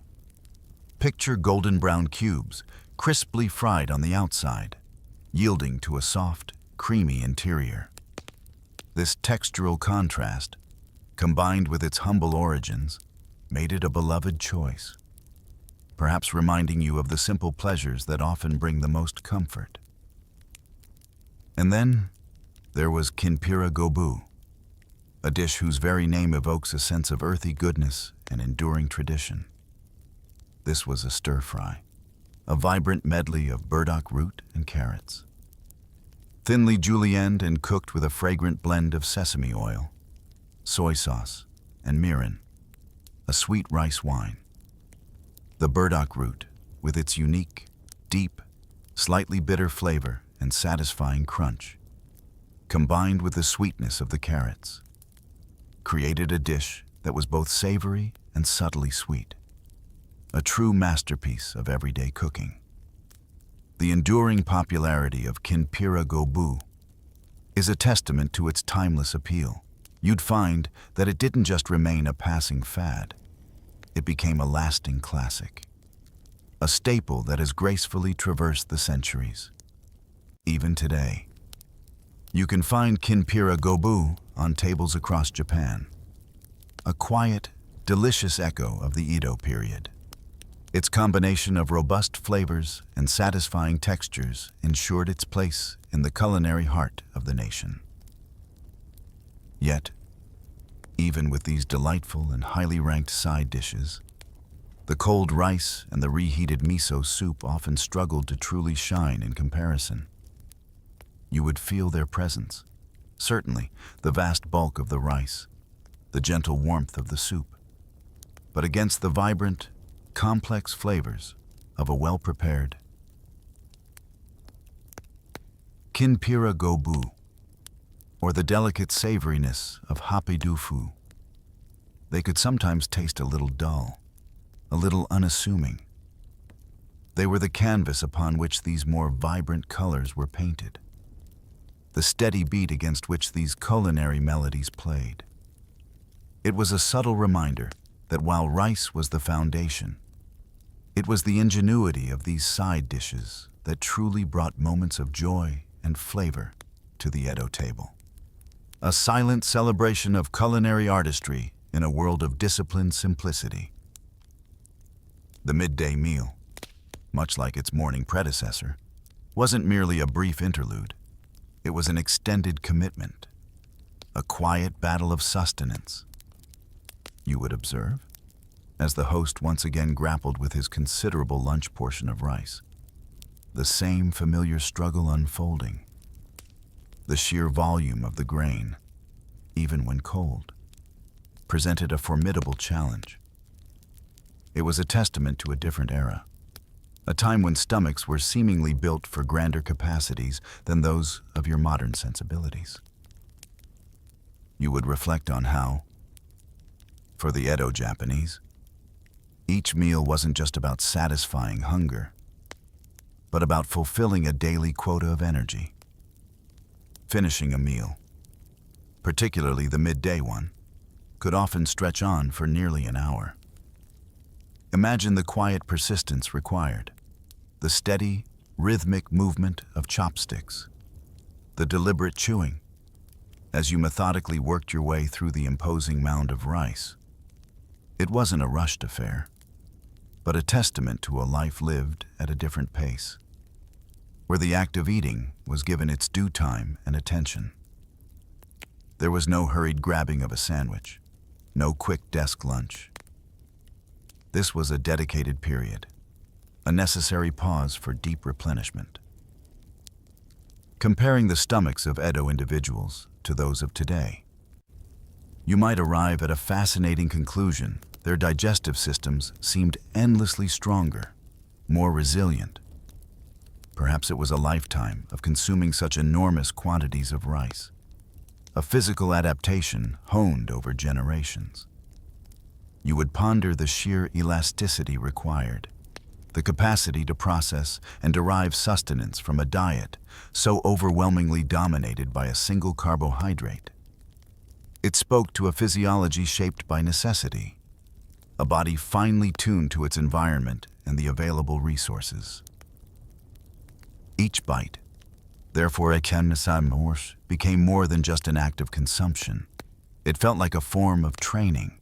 Picture golden brown cubes, crisply fried on the outside, yielding to a soft, creamy interior. This textural contrast, combined with its humble origins, made it a beloved choice, perhaps reminding you of the simple pleasures that often bring the most comfort. And then there was kinpira gobu, a dish whose very name evokes a sense of earthy goodness and enduring tradition. This was a stir-fry, a vibrant medley of burdock root and carrots, thinly julienned and cooked with a fragrant blend of sesame oil, soy sauce, and mirin, a sweet rice wine. The burdock root, with its unique, deep, slightly bitter flavor and satisfying crunch, combined with the sweetness of the carrots, created a dish that was both savory and subtly sweet, a true masterpiece of everyday cooking. The enduring popularity of kinpira gobu is a testament to its timeless appeal. You'd find that it didn't just remain a passing fad. It became a lasting classic, a staple that has gracefully traversed the centuries. Even today, you can find kinpira gobu on tables across Japan, a quiet, delicious echo of the Edo period. Its combination of robust flavors and satisfying textures ensured its place in the culinary heart of the nation. Yet, even with these delightful and highly ranked side dishes, the cold rice and the reheated miso soup often struggled to truly shine in comparison. You would feel their presence. Certainly, the vast bulk of the rice, the gentle warmth of the soup, but against the vibrant, complex flavors of a well-prepared kinpira gobu, or the delicate savoriness of happy-dufu. They could sometimes taste a little dull, a little unassuming. They were the canvas upon which these more vibrant colors were painted, the steady beat against which these culinary melodies played. It was a subtle reminder that while rice was the foundation, it was the ingenuity of these side dishes that truly brought moments of joy and flavor to the Edo table. A silent celebration of culinary artistry in a world of disciplined simplicity. The midday meal, much like its morning predecessor, wasn't merely a brief interlude. It was an extended commitment, a quiet battle of sustenance. You would observe, as the host once again grappled with his considerable lunch portion of rice, the same familiar struggle unfolding. The sheer volume of the grain, even when cold, presented a formidable challenge. It was a testament to a different era, a time when stomachs were seemingly built for grander capacities than those of your modern sensibilities. You would reflect on how, for the Edo Japanese, each meal wasn't just about satisfying hunger, but about fulfilling a daily quota of energy. Finishing a meal, particularly the midday one, could often stretch on for nearly an hour. Imagine the quiet persistence required, the steady, rhythmic movement of chopsticks, the deliberate chewing, as you methodically worked your way through the imposing mound of rice. It wasn't a rushed affair, but a testament to a life lived at a different pace, where the act of eating was given its due time and attention. There was no hurried grabbing of a sandwich, no quick desk lunch. This was a dedicated period, a necessary pause for deep replenishment. Comparing the stomachs of Edo individuals to those of today, you might arrive at a fascinating conclusion. Their digestive systems seemed endlessly stronger, more resilient. Perhaps it was a lifetime of consuming such enormous quantities of rice, a physical adaptation honed over generations. You would ponder the sheer elasticity required, the capacity to process and derive sustenance from a diet so overwhelmingly dominated by a single carbohydrate. It spoke to a physiology shaped by necessity, a body finely tuned to its environment and the available resources. Each bite, therefore, became more than just an act of consumption. It felt like a form of training.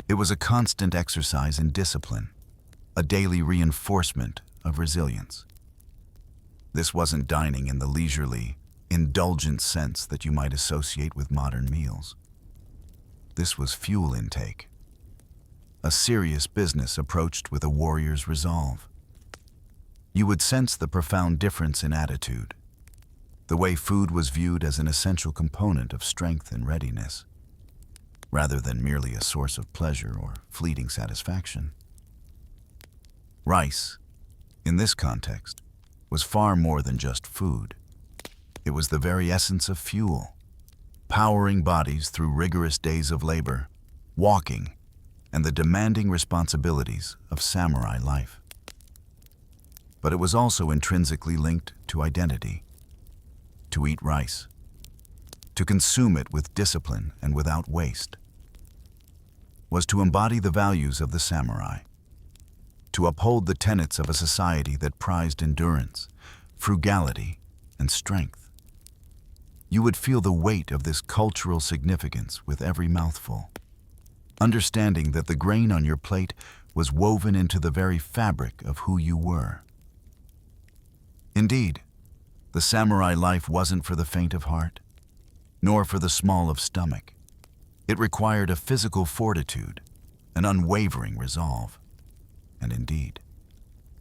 It was a constant exercise in discipline, a daily reinforcement of resilience. This wasn't dining in the leisurely, indulgent sense that you might associate with modern meals. This was fuel intake, a serious business approached with a warrior's resolve. You would sense the profound difference in attitude, the way food was viewed as an essential component of strength and readiness, rather than merely a source of pleasure or fleeting satisfaction. Rice, in this context, was far more than just food. It was the very essence of fuel, powering bodies through rigorous days of labor, walking, and the demanding responsibilities of samurai life. But it was also intrinsically linked to identity. To eat rice, to consume it with discipline and without waste, was to embody the values of the samurai, to uphold the tenets of a society that prized endurance, frugality, and strength. You would feel the weight of this cultural significance with every mouthful, understanding that the grain on your plate was woven into the very fabric of who you were. Indeed, the samurai life wasn't for the faint of heart, nor for the small of stomach. It required a physical fortitude, an unwavering resolve, and indeed,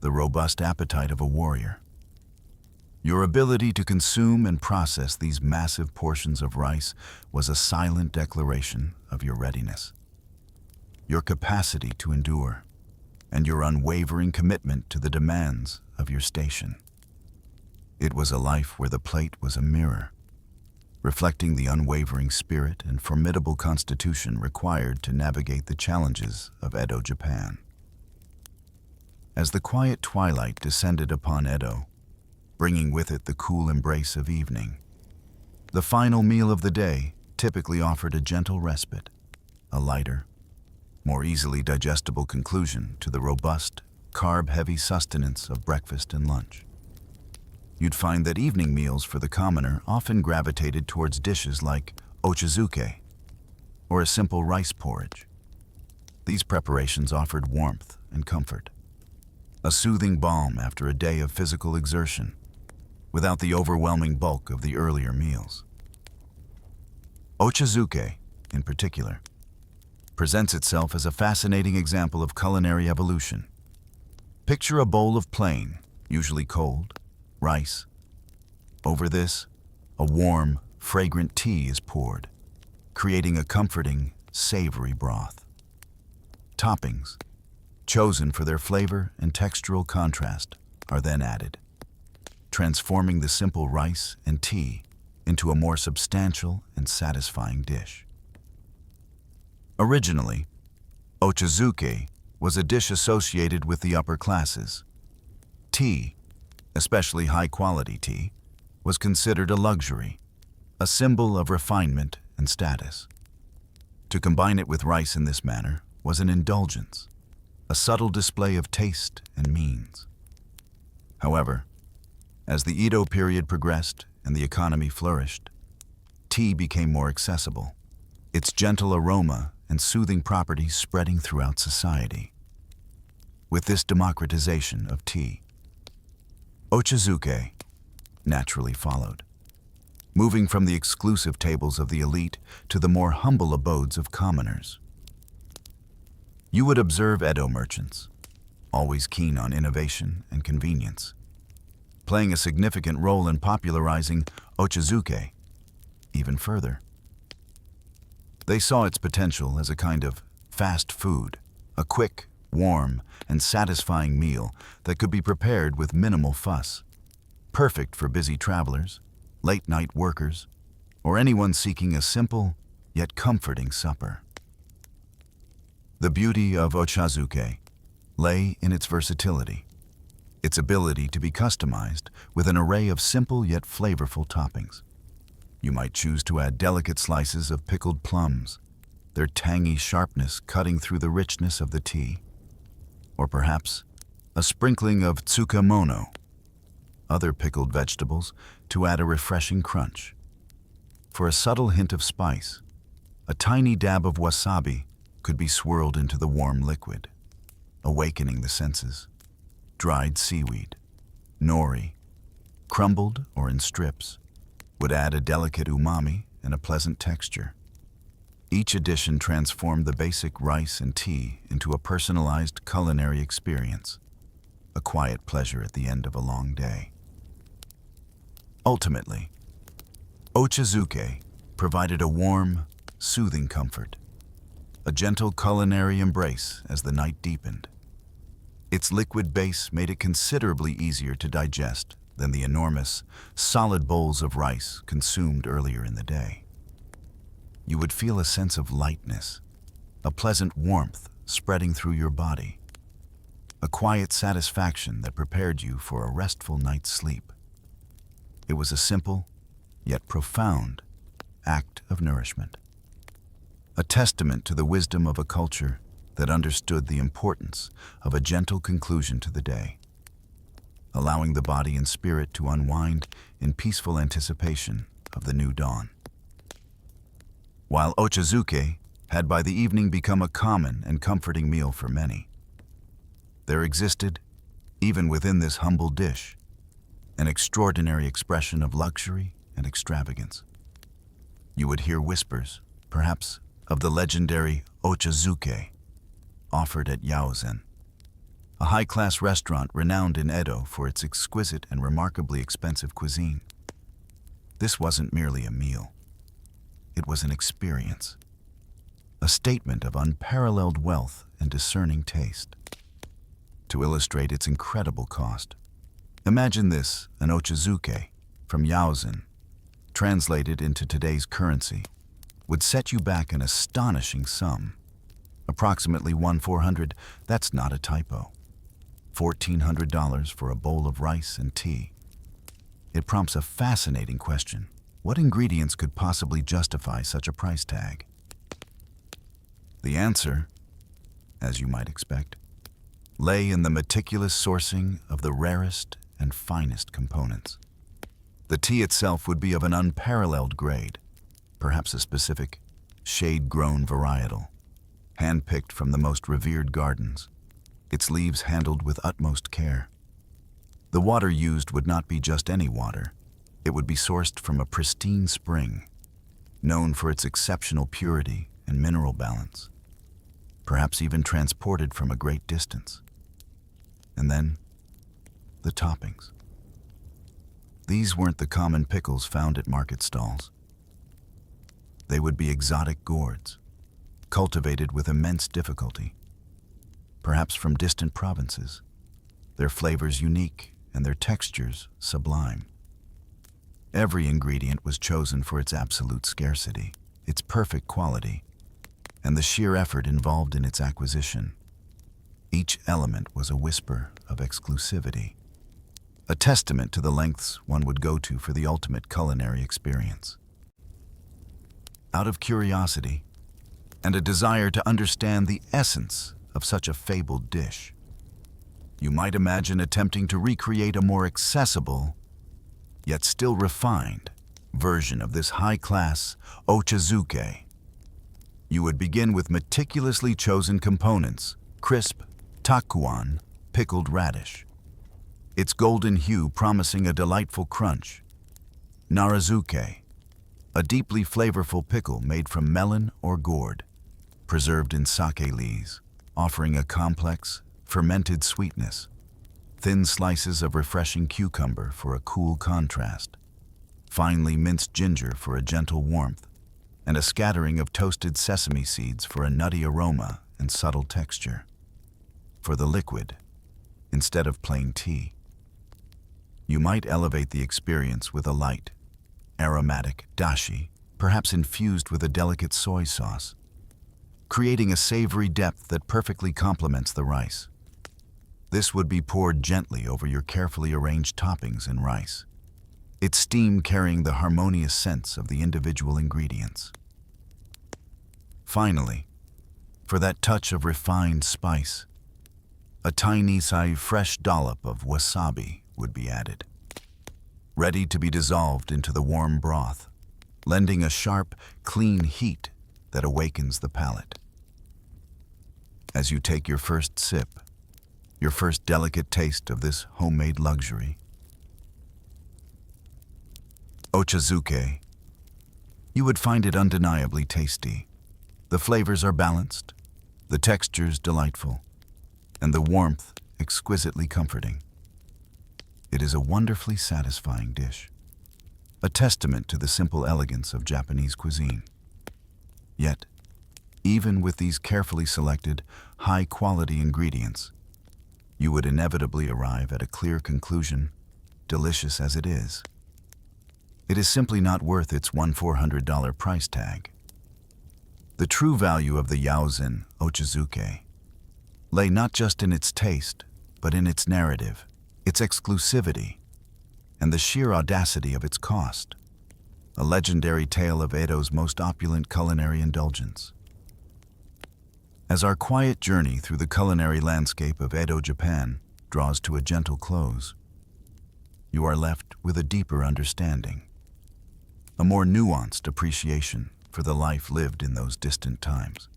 the robust appetite of a warrior. Your ability to consume and process these massive portions of rice was a silent declaration of your readiness, your capacity to endure, and your unwavering commitment to the demands of your station. It was a life where the plate was a mirror, reflecting the unwavering spirit and formidable constitution required to navigate the challenges of Edo Japan. As the quiet twilight descended upon Edo, bringing with it the cool embrace of evening, the final meal of the day typically offered a gentle respite, a lighter, more easily digestible conclusion to the robust, carb-heavy sustenance of breakfast and lunch. You'd find that evening meals for the commoner often gravitated towards dishes like ochazuke, or a simple rice porridge. These preparations offered warmth and comfort, a soothing balm after a day of physical exertion, without the overwhelming bulk of the earlier meals. Ochazuke, in particular, presents itself as a fascinating example of culinary evolution. Picture a bowl of plain, usually cold, rice. Over this, a warm, fragrant tea is poured, creating a comforting, savory broth. Toppings, chosen for their flavor and textural contrast, are then added, transforming the simple rice and tea into a more substantial and satisfying dish. Originally, ochazuke was a dish associated with the upper classes. Tea, especially high-quality tea, was considered a luxury, a symbol of refinement and status. To combine it with rice in this manner was an indulgence, a subtle display of taste and means. However, as the Edo period progressed and the economy flourished, tea became more accessible, its gentle aroma and soothing properties spreading throughout society. With this democratization of tea, ochazuke naturally followed, moving from the exclusive tables of the elite to the more humble abodes of commoners. You would observe Edo merchants, always keen on innovation and convenience, playing a significant role in popularizing ochazuke even further. They saw its potential as a kind of fast food, a quick, warm, and satisfying meal that could be prepared with minimal fuss, perfect for busy travelers, late-night workers, or anyone seeking a simple yet comforting supper. The beauty of ochazuke lay in its versatility, its ability to be customized with an array of simple yet flavorful toppings. You might choose to add delicate slices of pickled plums, their tangy sharpness cutting through the richness of the tea, or perhaps a sprinkling of tsukemono, other pickled vegetables, to add a refreshing crunch. For a subtle hint of spice, a tiny dab of wasabi could be swirled into the warm liquid, awakening the senses. Dried seaweed, nori, crumbled or in strips, would add a delicate umami and a pleasant texture. Each addition transformed the basic rice and tea into a personalized culinary experience, a quiet pleasure at the end of a long day. Ultimately, ochazuke provided a warm, soothing comfort, a gentle culinary embrace as the night deepened. Its liquid base made it considerably easier to digest than the enormous, solid bowls of rice consumed earlier in the day. You would feel a sense of lightness, a pleasant warmth spreading through your body, a quiet satisfaction that prepared you for a restful night's sleep. It was a simple, yet profound, act of nourishment, a testament to the wisdom of a culture that understood the importance of a gentle conclusion to the day, allowing the body and spirit to unwind in peaceful anticipation of the new dawn. While ochazuke had by the evening become a common and comforting meal for many, there existed, even within this humble dish, an extraordinary expression of luxury and extravagance. You would hear whispers, perhaps, of the legendary ochazuke offered at yaozen, a high-class restaurant renowned in Edo for its exquisite and remarkably expensive cuisine. This wasn't merely a meal. It was an experience, a statement of unparalleled wealth and discerning taste. To illustrate its incredible cost, imagine this: an ochazuke from Yaozen, translated into today's currency, would set you back an astonishing sum. Approximately 1,400, that's not a typo. $1,400 for a bowl of rice and tea. It prompts a fascinating question. What ingredients could possibly justify such a price tag? The answer, as you might expect, lay in the meticulous sourcing of the rarest and finest components. The tea itself would be of an unparalleled grade, perhaps a specific, shade-grown varietal, hand-picked from the most revered gardens, its leaves handled with utmost care. The water used would not be just any water. It would be sourced from a pristine spring, known for its exceptional purity and mineral balance, perhaps even transported from a great distance. And then, the toppings. These weren't the common pickles found at market stalls. They would be exotic gourds, cultivated with immense difficulty, perhaps from distant provinces, their flavors unique and their textures sublime. Every ingredient was chosen for its absolute scarcity, its perfect quality, and the sheer effort involved in its acquisition. Each element was a whisper of exclusivity, a testament to the lengths one would go to for the ultimate culinary experience. Out of curiosity and a desire to understand the essence of such a fabled dish, you might imagine attempting to recreate a more accessible, yet still refined, version of this high-class ochazuke. You would begin with meticulously chosen components: crisp, takuan, pickled radish, its golden hue promising a delightful crunch; narazuke, a deeply flavorful pickle made from melon or gourd, preserved in sake leaves, offering a complex, fermented sweetness; thin slices of refreshing cucumber for a cool contrast; finely minced ginger for a gentle warmth; and a scattering of toasted sesame seeds for a nutty aroma and subtle texture. For the liquid, instead of plain tea, you might elevate the experience with a light, aromatic dashi, perhaps infused with a delicate soy sauce, creating a savory depth that perfectly complements the rice. This would be poured gently over your carefully arranged toppings and rice, its steam carrying the harmonious scents of the individual ingredients. Finally, for that touch of refined spice, a tiny fresh dollop of wasabi would be added, ready to be dissolved into the warm broth, lending a sharp, clean heat that awakens the palate. As you take your first sip, your first delicate taste of this homemade luxury, ochazuke, you would find it undeniably tasty. The flavors are balanced, the textures delightful, and the warmth exquisitely comforting. It is a wonderfully satisfying dish, a testament to the simple elegance of Japanese cuisine. Yet, even with these carefully selected, high-quality ingredients, you would inevitably arrive at a clear conclusion: delicious as it is, it is simply not worth its $1,400 price tag. The true value of the Yaozen ochazuke lay not just in its taste, but in its narrative, its exclusivity, and the sheer audacity of its cost, a legendary tale of Edo's most opulent culinary indulgence. As our quiet journey through the culinary landscape of Edo, Japan, draws to a gentle close, you are left with a deeper understanding, a more nuanced appreciation for the life lived in those distant times.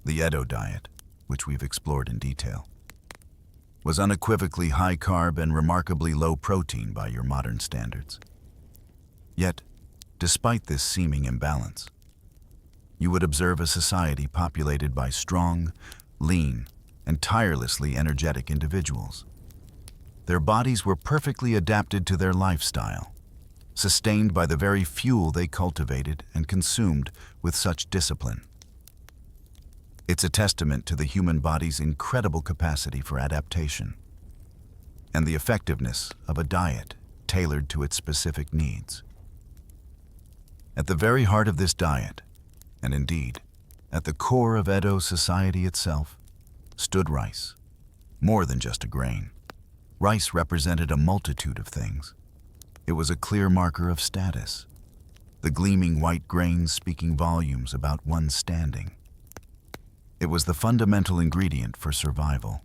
The Edo diet, which we've explored in detail, was unequivocally high-carb and remarkably low-protein by your modern standards. Yet, despite this seeming imbalance, you would observe a society populated by strong, lean, and tirelessly energetic individuals. Their bodies were perfectly adapted to their lifestyle, sustained by the very fuel they cultivated and consumed with such discipline. It's a testament to the human body's incredible capacity for adaptation and the effectiveness of a diet tailored to its specific needs. At the very heart of this diet, and indeed, at the core of Edo society itself, stood rice. More than just a grain. Rice represented a multitude of things. It was a clear marker of status, the gleaming white grains speaking volumes about one's standing. It was the fundamental ingredient for survival,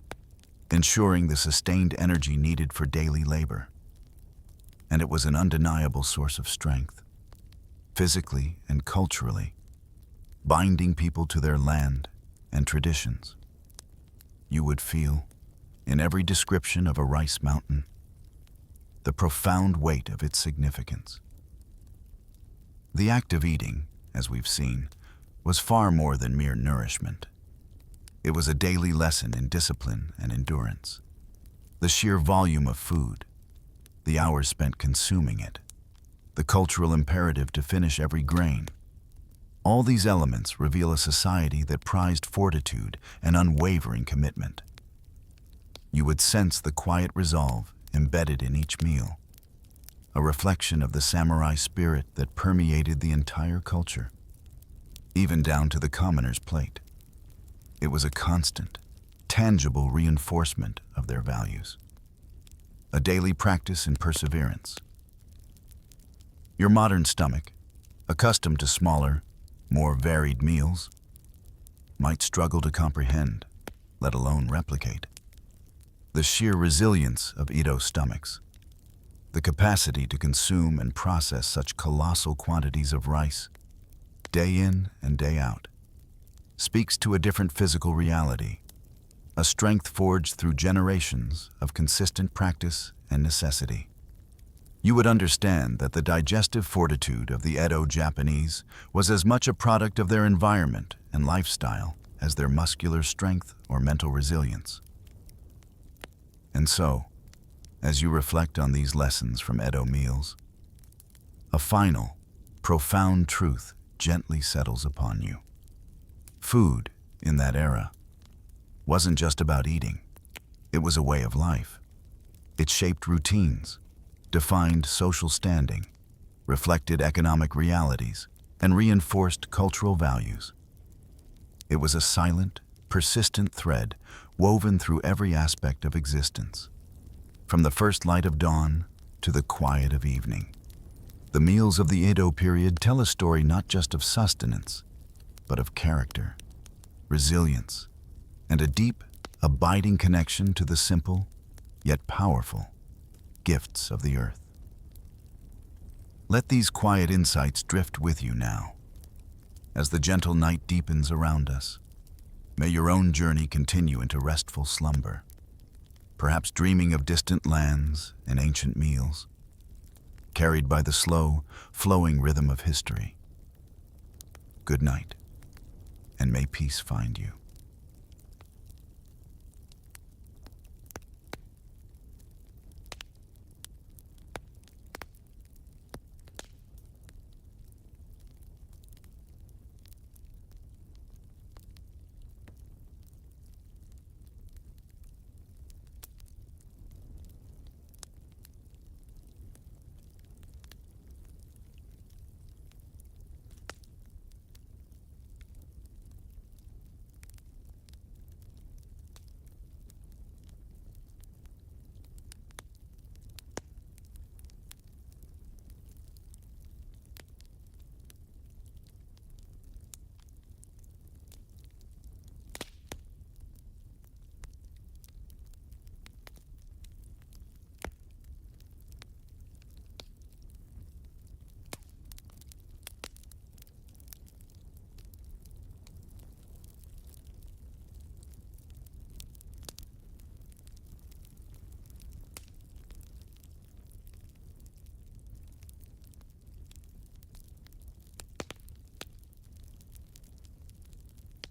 ensuring the sustained energy needed for daily labor. And it was an undeniable source of strength, physically and culturally, binding people to their land and traditions. You would feel, in every description of a rice mountain, the profound weight of its significance. The act of eating, as we've seen, was far more than mere nourishment. It was a daily lesson in discipline and endurance. The sheer volume of food, the hours spent consuming it, the cultural imperative to finish every grain. All these elements reveal a society that prized fortitude and unwavering commitment. You would sense the quiet resolve embedded in each meal, a reflection of the samurai spirit that permeated the entire culture, even down to the commoner's plate. It was a constant, tangible reinforcement of their values, a daily practice in perseverance. Your modern stomach, accustomed to smaller, more varied meals, might struggle to comprehend, let alone replicate, the sheer resilience of Edo stomachs, the capacity to consume and process such colossal quantities of rice, day in and day out, speaks to a different physical reality, a strength forged through generations of consistent practice and necessity. You would understand that the digestive fortitude of the Edo Japanese was as much a product of their environment and lifestyle as their muscular strength or mental resilience. And so, as you reflect on these lessons from Edo meals, a final, profound truth gently settles upon you. Food, in that era, wasn't just about eating. It was a way of life. It shaped routines, defined social standing, reflected economic realities, and reinforced cultural values. It was a silent, persistent thread woven through every aspect of existence, from the first light of dawn to the quiet of evening. The meals of the Edo period tell a story not just of sustenance, but of character, resilience, and a deep, abiding connection to the simple, yet powerful, gifts of the earth. Let these quiet insights drift with you now. As the gentle night deepens around us, may your own journey continue into restful slumber, perhaps dreaming of distant lands and ancient meals, carried by the slow, flowing rhythm of history. Good night, and may peace find you.